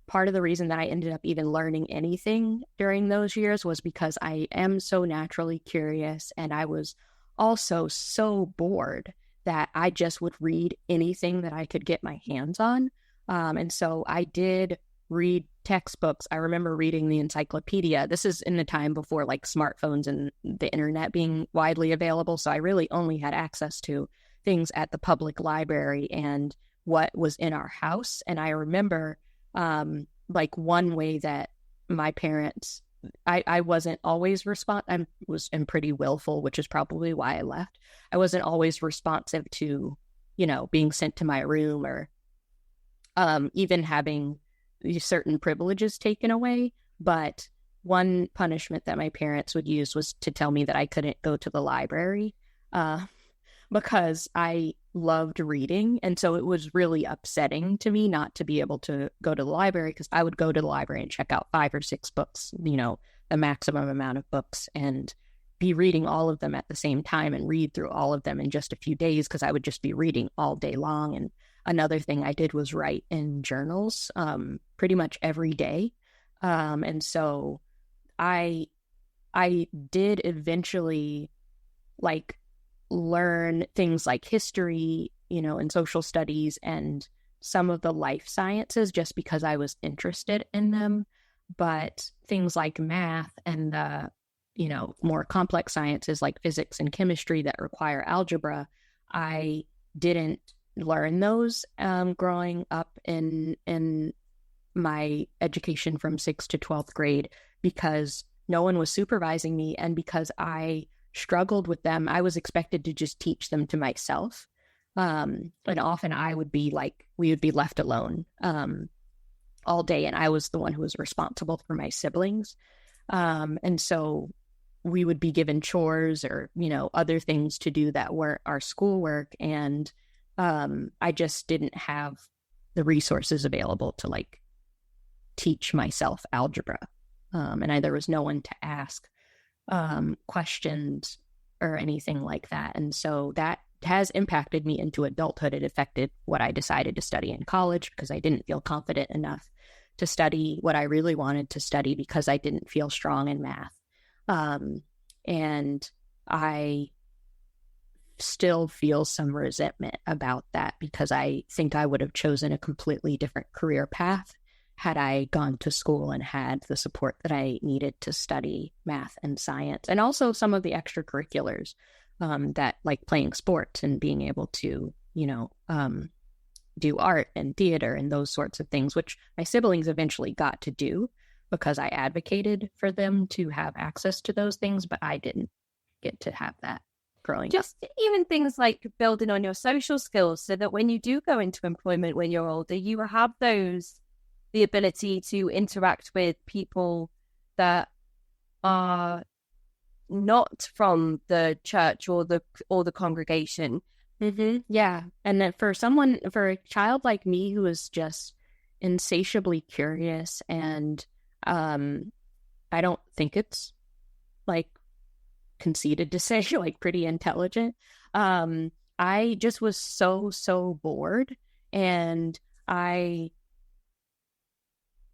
part of the reason that I ended up even learning anything during those years was because I am so naturally curious, and I was also so bored that I just would read anything that I could get my hands on. And so I did read textbooks. I remember reading the encyclopedia. This is in the time before smartphones and the internet being widely available. So I really only had access to things at the public library and what was in our house. And I remember one way that my parents, I wasn't always I am pretty willful, which is probably why I left. I wasn't always responsive to, being sent to my room or even having certain privileges taken away. But one punishment that my parents would use was to tell me that I couldn't go to the library because I loved reading. And so it was really upsetting to me not to be able to go to the library, because I would go to the library and check out 5 or 6 books, the maximum amount of books, and be reading all of them at the same time and read through all of them in just a few days, because I would just be reading all day long. And another thing I did was write in journals pretty much every day. And so I did eventually learn things like history, and social studies and some of the life sciences just because I was interested in them. But things like math and the, more complex sciences like physics and chemistry that require algebra, I didn't learn those growing up in my education from 6th to 12th grade, because no one was supervising me, and because I struggled with them, I was expected to just teach them to myself. And often we would be left alone all day, and I was the one who was responsible for my siblings. And so we would be given chores or, other things to do that weren't our schoolwork. And I just didn't have the resources available to teach myself algebra. And there was no one to ask questions or anything like that. And so that has impacted me into adulthood. It affected what I decided to study in college, because I didn't feel confident enough to study what I really wanted to study because I didn't feel strong in math. And I still feel some resentment about that, because I think I would have chosen a completely different career path had I gone to school and had the support that I needed to study math and science, and also some of the extracurriculars that, playing sports and being able to, do art and theater and those sorts of things, which my siblings eventually got to do because I advocated for them to have access to those things, but I didn't get to have that growing up. Just even things like building on your social skills, so that when you do go into employment when you're older, you have the ability to interact with people that are not from the church or the congregation. Mm-hmm. Yeah. And then for a child like me who is just insatiably curious, and I don't think it's conceited to say pretty intelligent, I just was so bored, and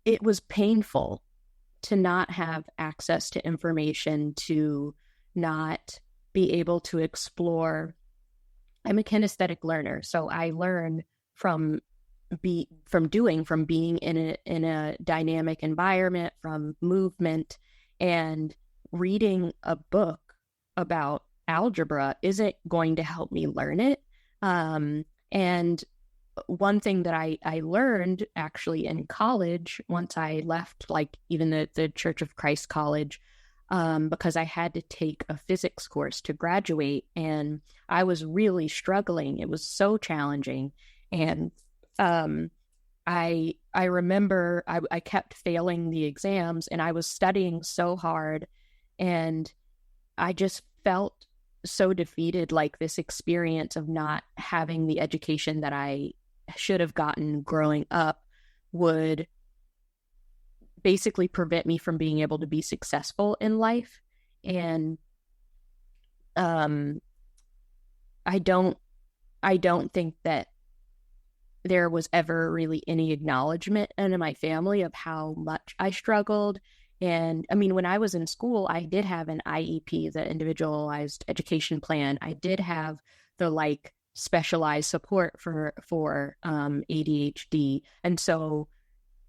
it was painful to not have access to information, to not be able to explore I'm a kinesthetic learner, so I learn from being in a dynamic environment, from movement. And reading a book about algebra isn't going to help me learn it. And one thing that I learned actually in college, once I left, like even the Church of Christ college, because I had to take a physics course to graduate, and I was really struggling. It was so challenging. And I remember I kept failing the exams, and I was studying so hard, and I just felt so defeated. Like, this experience of not having the education that I should have gotten growing up would basically prevent me from being able to be successful in life. And I don't think that there was ever really any acknowledgement in my family of how much I struggled. And I mean, when I was in school, I did have an IEP, the individualized education plan. I did have the like specialized support for ADHD. And so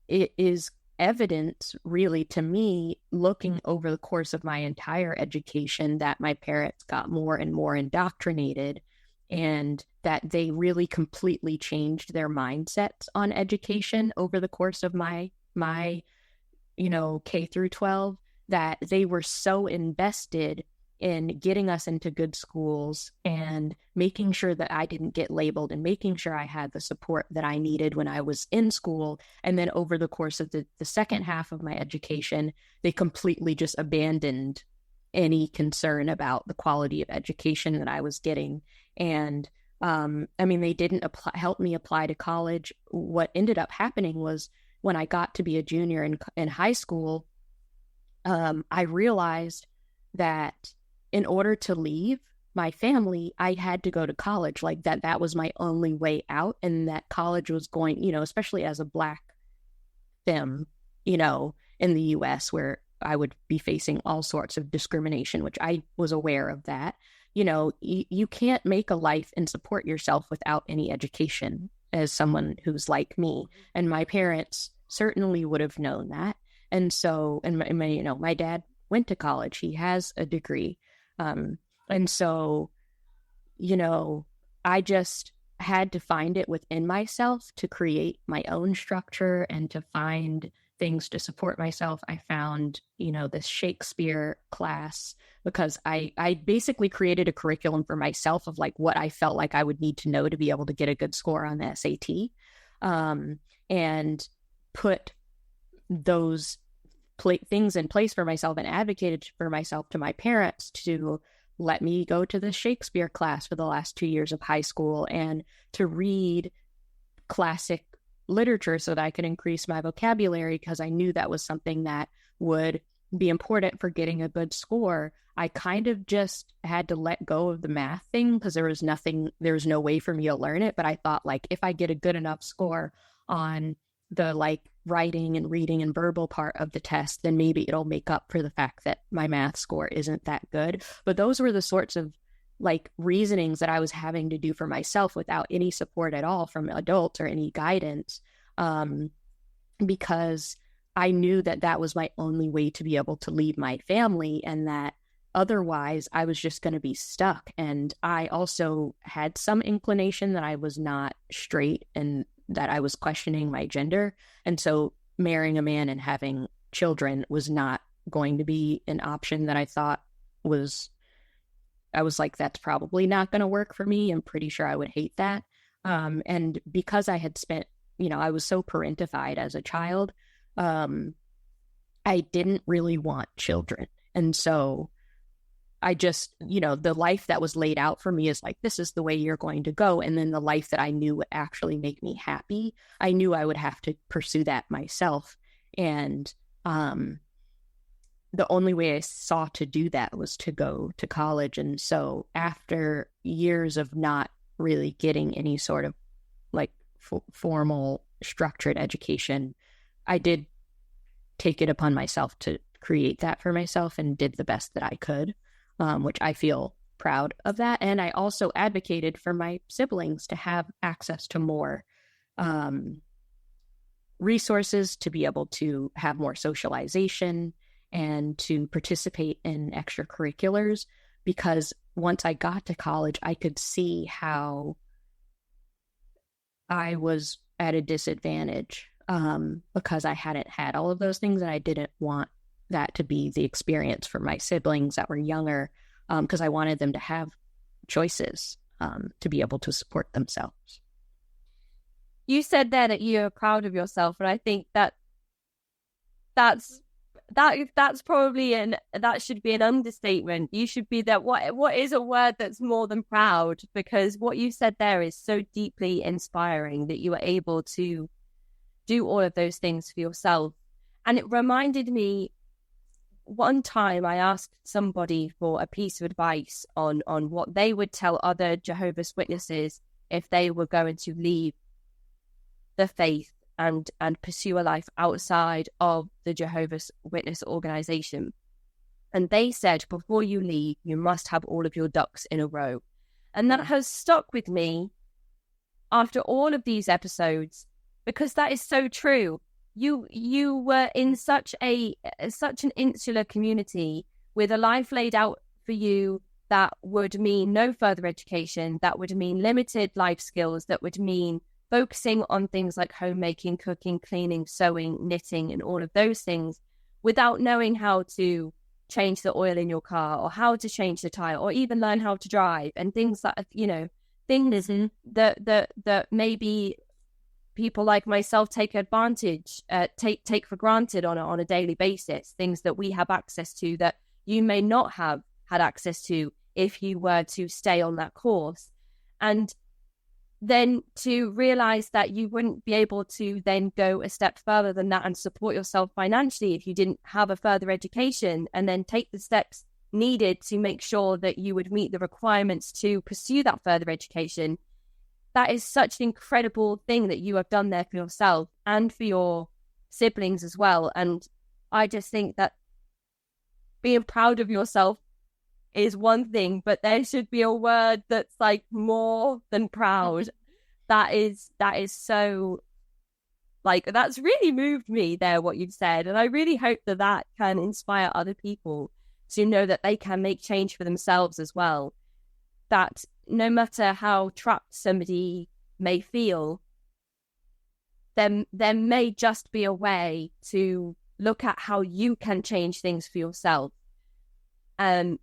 it is evidence really to me, looking over the course of my entire education, that my parents got more and more indoctrinated, and that they really completely changed their mindsets on education over the course of my K through 12, that they were so invested in getting us into good schools and making sure that I didn't get labeled, and making sure I had the support that I needed when I was in school. And then over the course of the second half of my education, they completely just abandoned any concern about the quality of education that I was getting. And they didn't help me apply to college. What ended up happening was, when I got to be a junior in high school, I realized that in order to leave my family, I had to go to college. Like that was my only way out. And that college was going, especially as a Black femme, in the US, where I would be facing all sorts of discrimination, which I was aware of that. You can't make a life and support yourself without any education, as someone who's like me. And my parents certainly would have known that. And so, my dad went to college. He has a degree. And so, I just had to find it within myself to create my own structure and to find things to support myself. I found, this Shakespeare class, because I basically created a curriculum for myself of like what I felt like I would need to know to be able to get a good score on the SAT, and put those things in place for myself, and advocated for myself to my parents to let me go to the Shakespeare class for the last 2 years of high school, and to read classic literature so that I could increase my vocabulary, because I knew that was something that would be important for getting a good score. I kind of just had to let go of the math thing, because there was no way for me to learn it. But I thought, like, if I get a good enough score on the like writing and reading and verbal part of the test, then maybe it'll make up for the fact that my math score isn't that good. But those were the sorts of like reasonings that I was having to do for myself without any support at all from adults or any guidance, because I knew that that was my only way to be able to leave my family, and that otherwise I was just going to be stuck. And I also had some inclination that I was not straight and that I was questioning my gender. And so marrying a man and having children was not going to be an option that I was like, that's probably not going to work for me. I'm pretty sure I would hate that. And because I had spent, I was so parentified as a child, I didn't really want children. And so I just, the life that was laid out for me is like, this is the way you're going to go. And then the life that I knew would actually make me happy, I knew I would have to pursue that myself. And the only way I saw to do that was to go to college. And so after years of not really getting any sort of like formal structured education, I did take it upon myself to create that for myself, and did the best that I could, which I feel proud of that. And I also advocated for my siblings to have access to more resources, to be able to have more socialization and to participate in extracurriculars, because once I got to college, I could see how I was at a disadvantage because I hadn't had all of those things, and I didn't want that to be the experience for my siblings that were younger, because I wanted them to have choices to be able to support themselves. You said there that you're proud of yourself, and I think that's probably that should be an understatement. You should be that. What is a word that's more than proud? Because what you said there is so deeply inspiring, that you were able to do all of those things for yourself. And it reminded me, one time I asked somebody for a piece of advice on what they would tell other Jehovah's Witnesses if they were going to leave the faith and pursue a life outside of the Jehovah's Witness organization. And they said, before you leave, you must have all of your ducks in a row. And that has stuck with me after all of these episodes, because that is so true. You were in such an insular community with a life laid out for you that would mean no further education, that would mean limited life skills, that would mean focusing on things like homemaking, cooking, cleaning, sewing, knitting, and all of those things, without knowing how to change the oil in your car, or how to change the tire, or even learn how to drive, and things that, things that maybe people like myself take for granted on a daily basis, things that we have access to that you may not have had access to if you were to stay on that course. And then to realize that you wouldn't be able to then go a step further than that and support yourself financially if you didn't have a further education, and then take the steps needed to make sure that you would meet the requirements to pursue that further education. That is such an incredible thing that you have done there for yourself and for your siblings as well. And I just think that being proud of yourself is one thing, but there should be a word that's like more than proud. That is so, like, that's really moved me there, what you've said. And I really hope that can inspire other people to know that they can make change for themselves as well. That no matter how trapped somebody may feel, there may just be a way to look at how you can change things for yourself. And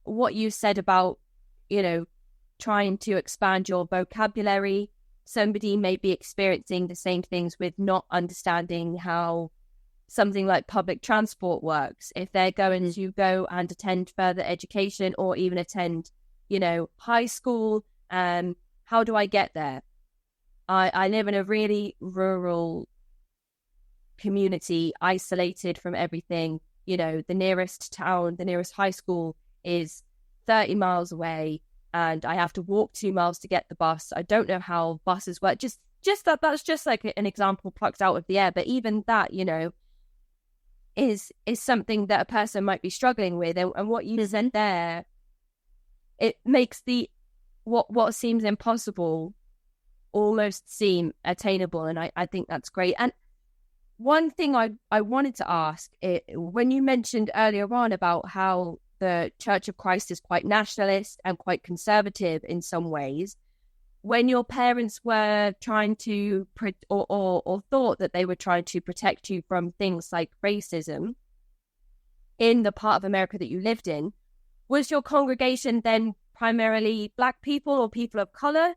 what you said about, trying to expand your vocabulary, somebody may be experiencing the same things with not understanding how something like public transport works. If they're going to go and attend further education, or even attend, high school, how do I get there? I live in a really rural community, isolated from everything. The nearest town, the nearest high school is 30 miles away, and I have to walk 2 miles to get the bus. I don't know how buses work. That's just like an example plucked out of the air. But even that, is something that a person might be struggling with. And what you said there, it makes what seems impossible almost seem attainable. And I think that's great. And one thing I wanted to ask, when you mentioned earlier on about how the Church of Christ is quite nationalist and quite conservative in some ways, when your parents were trying to, or thought that they were trying to protect you from things like racism in the part of America that you lived in, was your congregation then primarily Black people or people of color?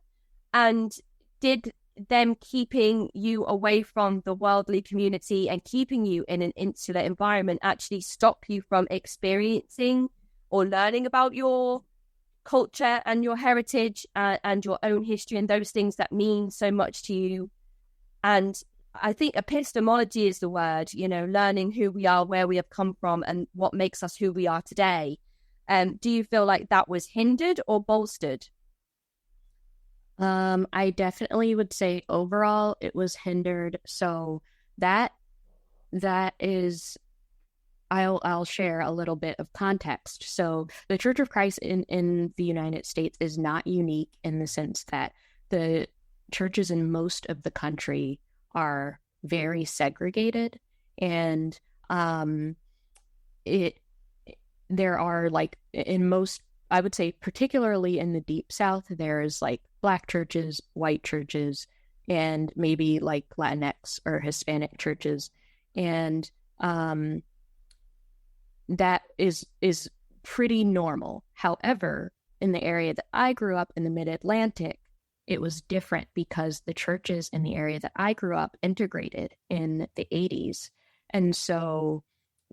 And did them keeping you away from the worldly community and keeping you in an insular environment actually stop you from experiencing or learning about your culture and your heritage and your own history and those things that mean so much to you? And I think epistemology is the word, learning who we are, where we have come from, and what makes us who we are today. Do you feel like that was hindered or bolstered? I definitely would say overall it was hindered. So that is I'll share a little bit of context. So the Church of Christ in the United States is not unique in the sense that the churches in most of the country are very segregated, and there are like in most, I would say particularly in the Deep South, there's like Black churches, white churches, and maybe like Latinx or Hispanic churches, and that is pretty normal. However, in the area that I grew up in the Mid-Atlantic, it was different because the churches in the area that I grew up integrated in the 80s. And so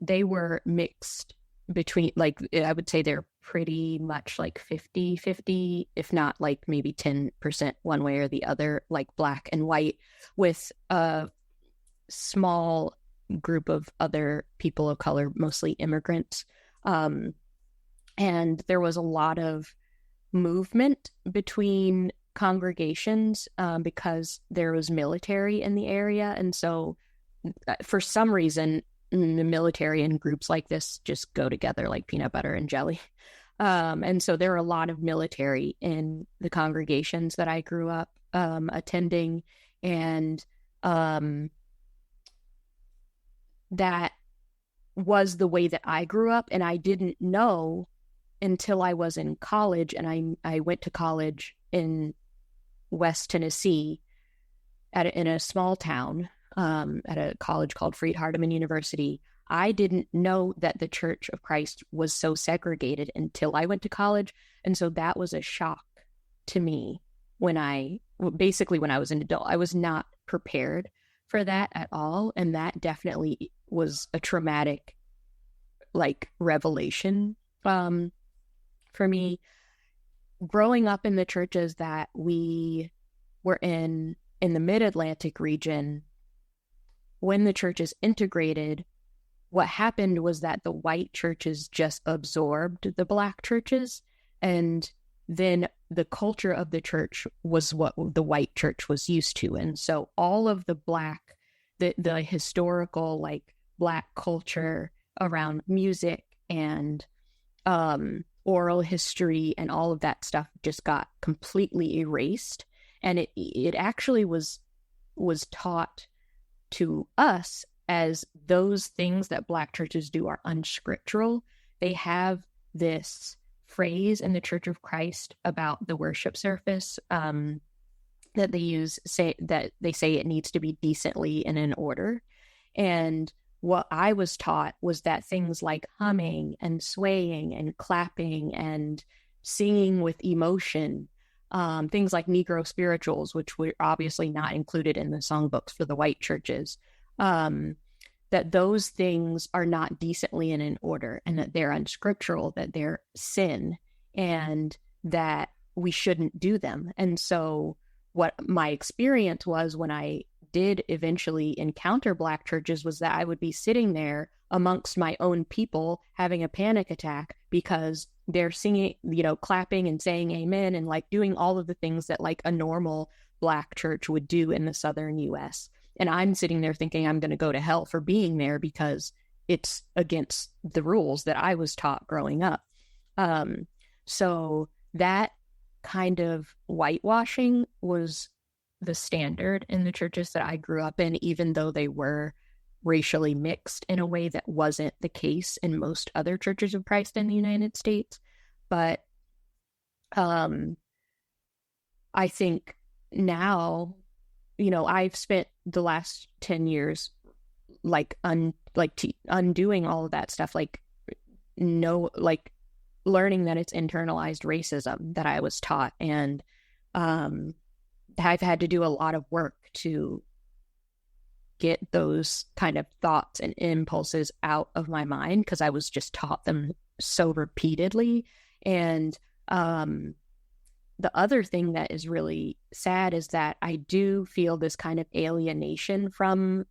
they were mixed between, like, I would say they're pretty much like 50-50, if not like maybe 10% one way or the other, like Black and white, with a small group of other people of color, mostly immigrants. And there was a lot of movement between congregations because there was military in the area. And so for some reason, the military and groups like this just go together like peanut butter and jelly. And so there are a lot of military in the congregations that I grew up attending. And that was the way that I grew up. And I didn't know until I was in college. And I went to college in West Tennessee in a small town at a college called Freed-Hardeman University. I didn't know that the Church of Christ was so segregated until I went to college. And so that was a shock to me when I was an adult. I was not prepared for that at all. And that definitely was a traumatic, like, revelation for me. Growing up in the churches that we were in the Mid-Atlantic region, when the churches integrated, what happened was that the white churches just absorbed the Black churches, and then the culture of the church was what the white church was used to. And so all of the the historical, like, Black culture around music and oral history and all of that stuff just got completely erased. And it actually was taught to us as those things that Black churches do are unscriptural. They have this phrase in the Church of Christ about the worship service that they say it needs to be decently and in order. And what I was taught was that things like humming and swaying and clapping and singing with emotion, things like Negro spirituals, which were obviously not included in the songbooks for the white churches, that those things are not decently and in order, and that they're unscriptural, that they're sin, and that we shouldn't do them. And so what my experience was when I did eventually encounter Black churches was that I would be sitting there amongst my own people having a panic attack because they're singing, clapping and saying amen and like doing all of the things that like a normal Black church would do in the Southern US. And I'm sitting there thinking I'm going to go to hell for being there because it's against the rules that I was taught growing up. So that kind of whitewashing was the standard in the churches that I grew up in, even though they were racially mixed in a way that wasn't the case in most other churches of Christ in the United States. But I think now, I've spent the last 10 years undoing all of that stuff, learning that it's internalized racism that I was taught. And I've had to do a lot of work to get those kind of thoughts and impulses out of my mind because I was just taught them so repeatedly. And the other thing that is really sad is that I do feel this kind of alienation from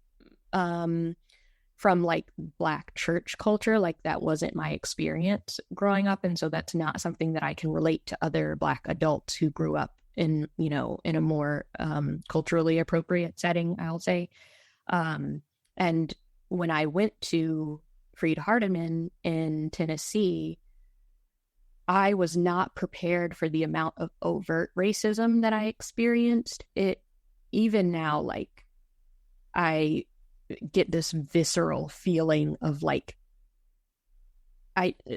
like Black church culture. Like, that wasn't my experience growing up. And so that's not something that I can relate to other Black adults who grew up in a more culturally appropriate setting, I'll say. And when I went to Freed Hardeman in Tennessee, I was not prepared for the amount of overt racism that I experienced. Even now, like, I get this visceral feeling of like,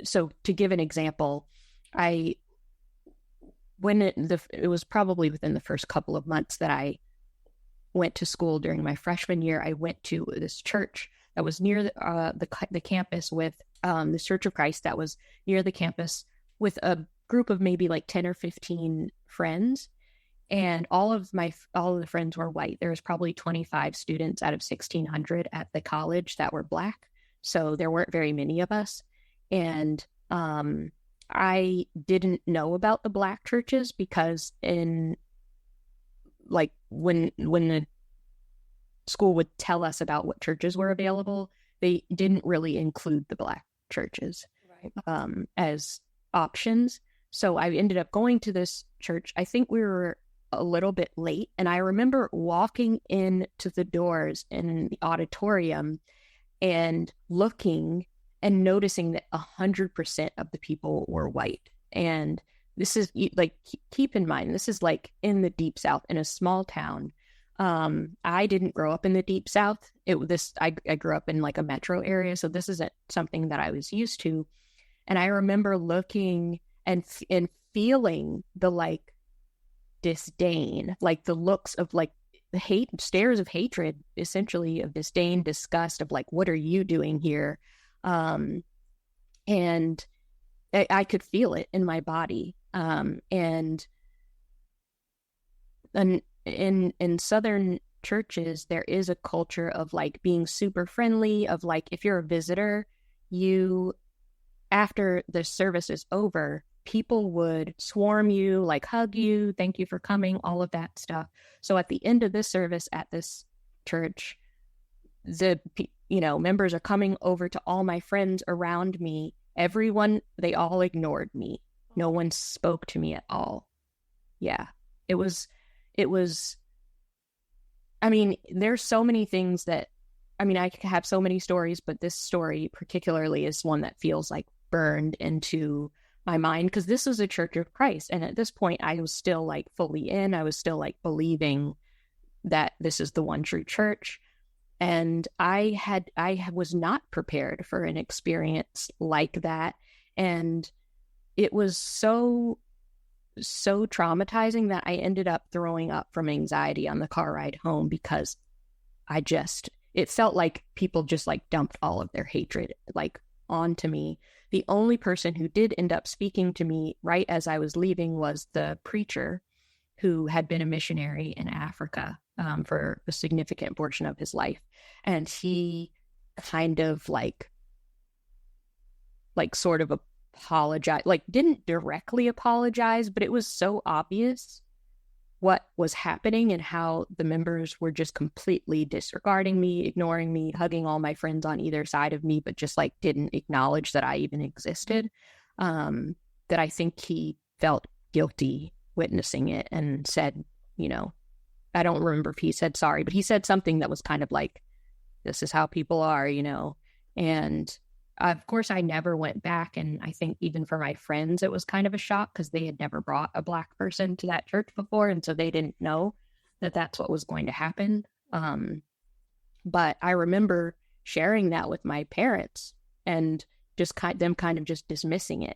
so to give an example, it was probably within the first couple of months that I went to school during my freshman year, I went to this church that was near the campus with the Church of Christ that was near the campus with a group of maybe like 10 or 15 friends. And all of the friends were white. There was probably 25 students out of 1,600 at the college that were Black. So there weren't very many of us. And I didn't know about the Black churches because when the school would tell us about what churches were available, they didn't really include the Black churches as options. So I ended up going to this church. I think we were a little bit late, and I remember walking into the doors in the auditorium and looking and noticing that 100% of the people were white. And this is like, keep in mind, this is like in the Deep South in a small town. I didn't grow up in the Deep South. I grew up in like a metro area, so this isn't something that I was used to. And I remember looking and feeling the like disdain, like the looks of like the hate, stares of hatred, essentially, of disdain, disgust, of like, what are you doing here? And I could feel it in my body. And in Southern churches, there is a culture of like being super friendly, of like, if you're a visitor, after the service is over, people would swarm you, like hug you, thank you for coming, all of that stuff. So at the end of this service at this church, members are coming over to all my friends around me. They all ignored me. No one spoke to me at all. Yeah, it was, I mean, there's so many things that, I mean, I have so many stories, but this story particularly is one that feels like burned into my mind, because this was a Church of Christ. And at this point, I was still like fully in, I was still like believing that this is the one true church. And I was not prepared for an experience like that. And it was so traumatizing that I ended up throwing up from anxiety on the car ride home, because it felt like people just like dumped all of their hatred like onto me. The only person who did end up speaking to me right as I was leaving was the preacher who had been a missionary in Africa for a significant portion of his life. And he kind of like sort of apologized, like didn't directly apologize, but it was so obvious what was happening and how the members were just completely disregarding me, ignoring me, hugging all my friends on either side of me, but just like didn't acknowledge that I even existed. That I think he felt guilty witnessing it and said, I don't remember if he said sorry, but he said something that was kind of like, this is how people are, and of course, I never went back. And I think even for my friends, it was kind of a shock because they had never brought a Black person to that church before. And so they didn't know that that's what was going to happen. But I remember sharing that with my parents and just them kind of just dismissing it.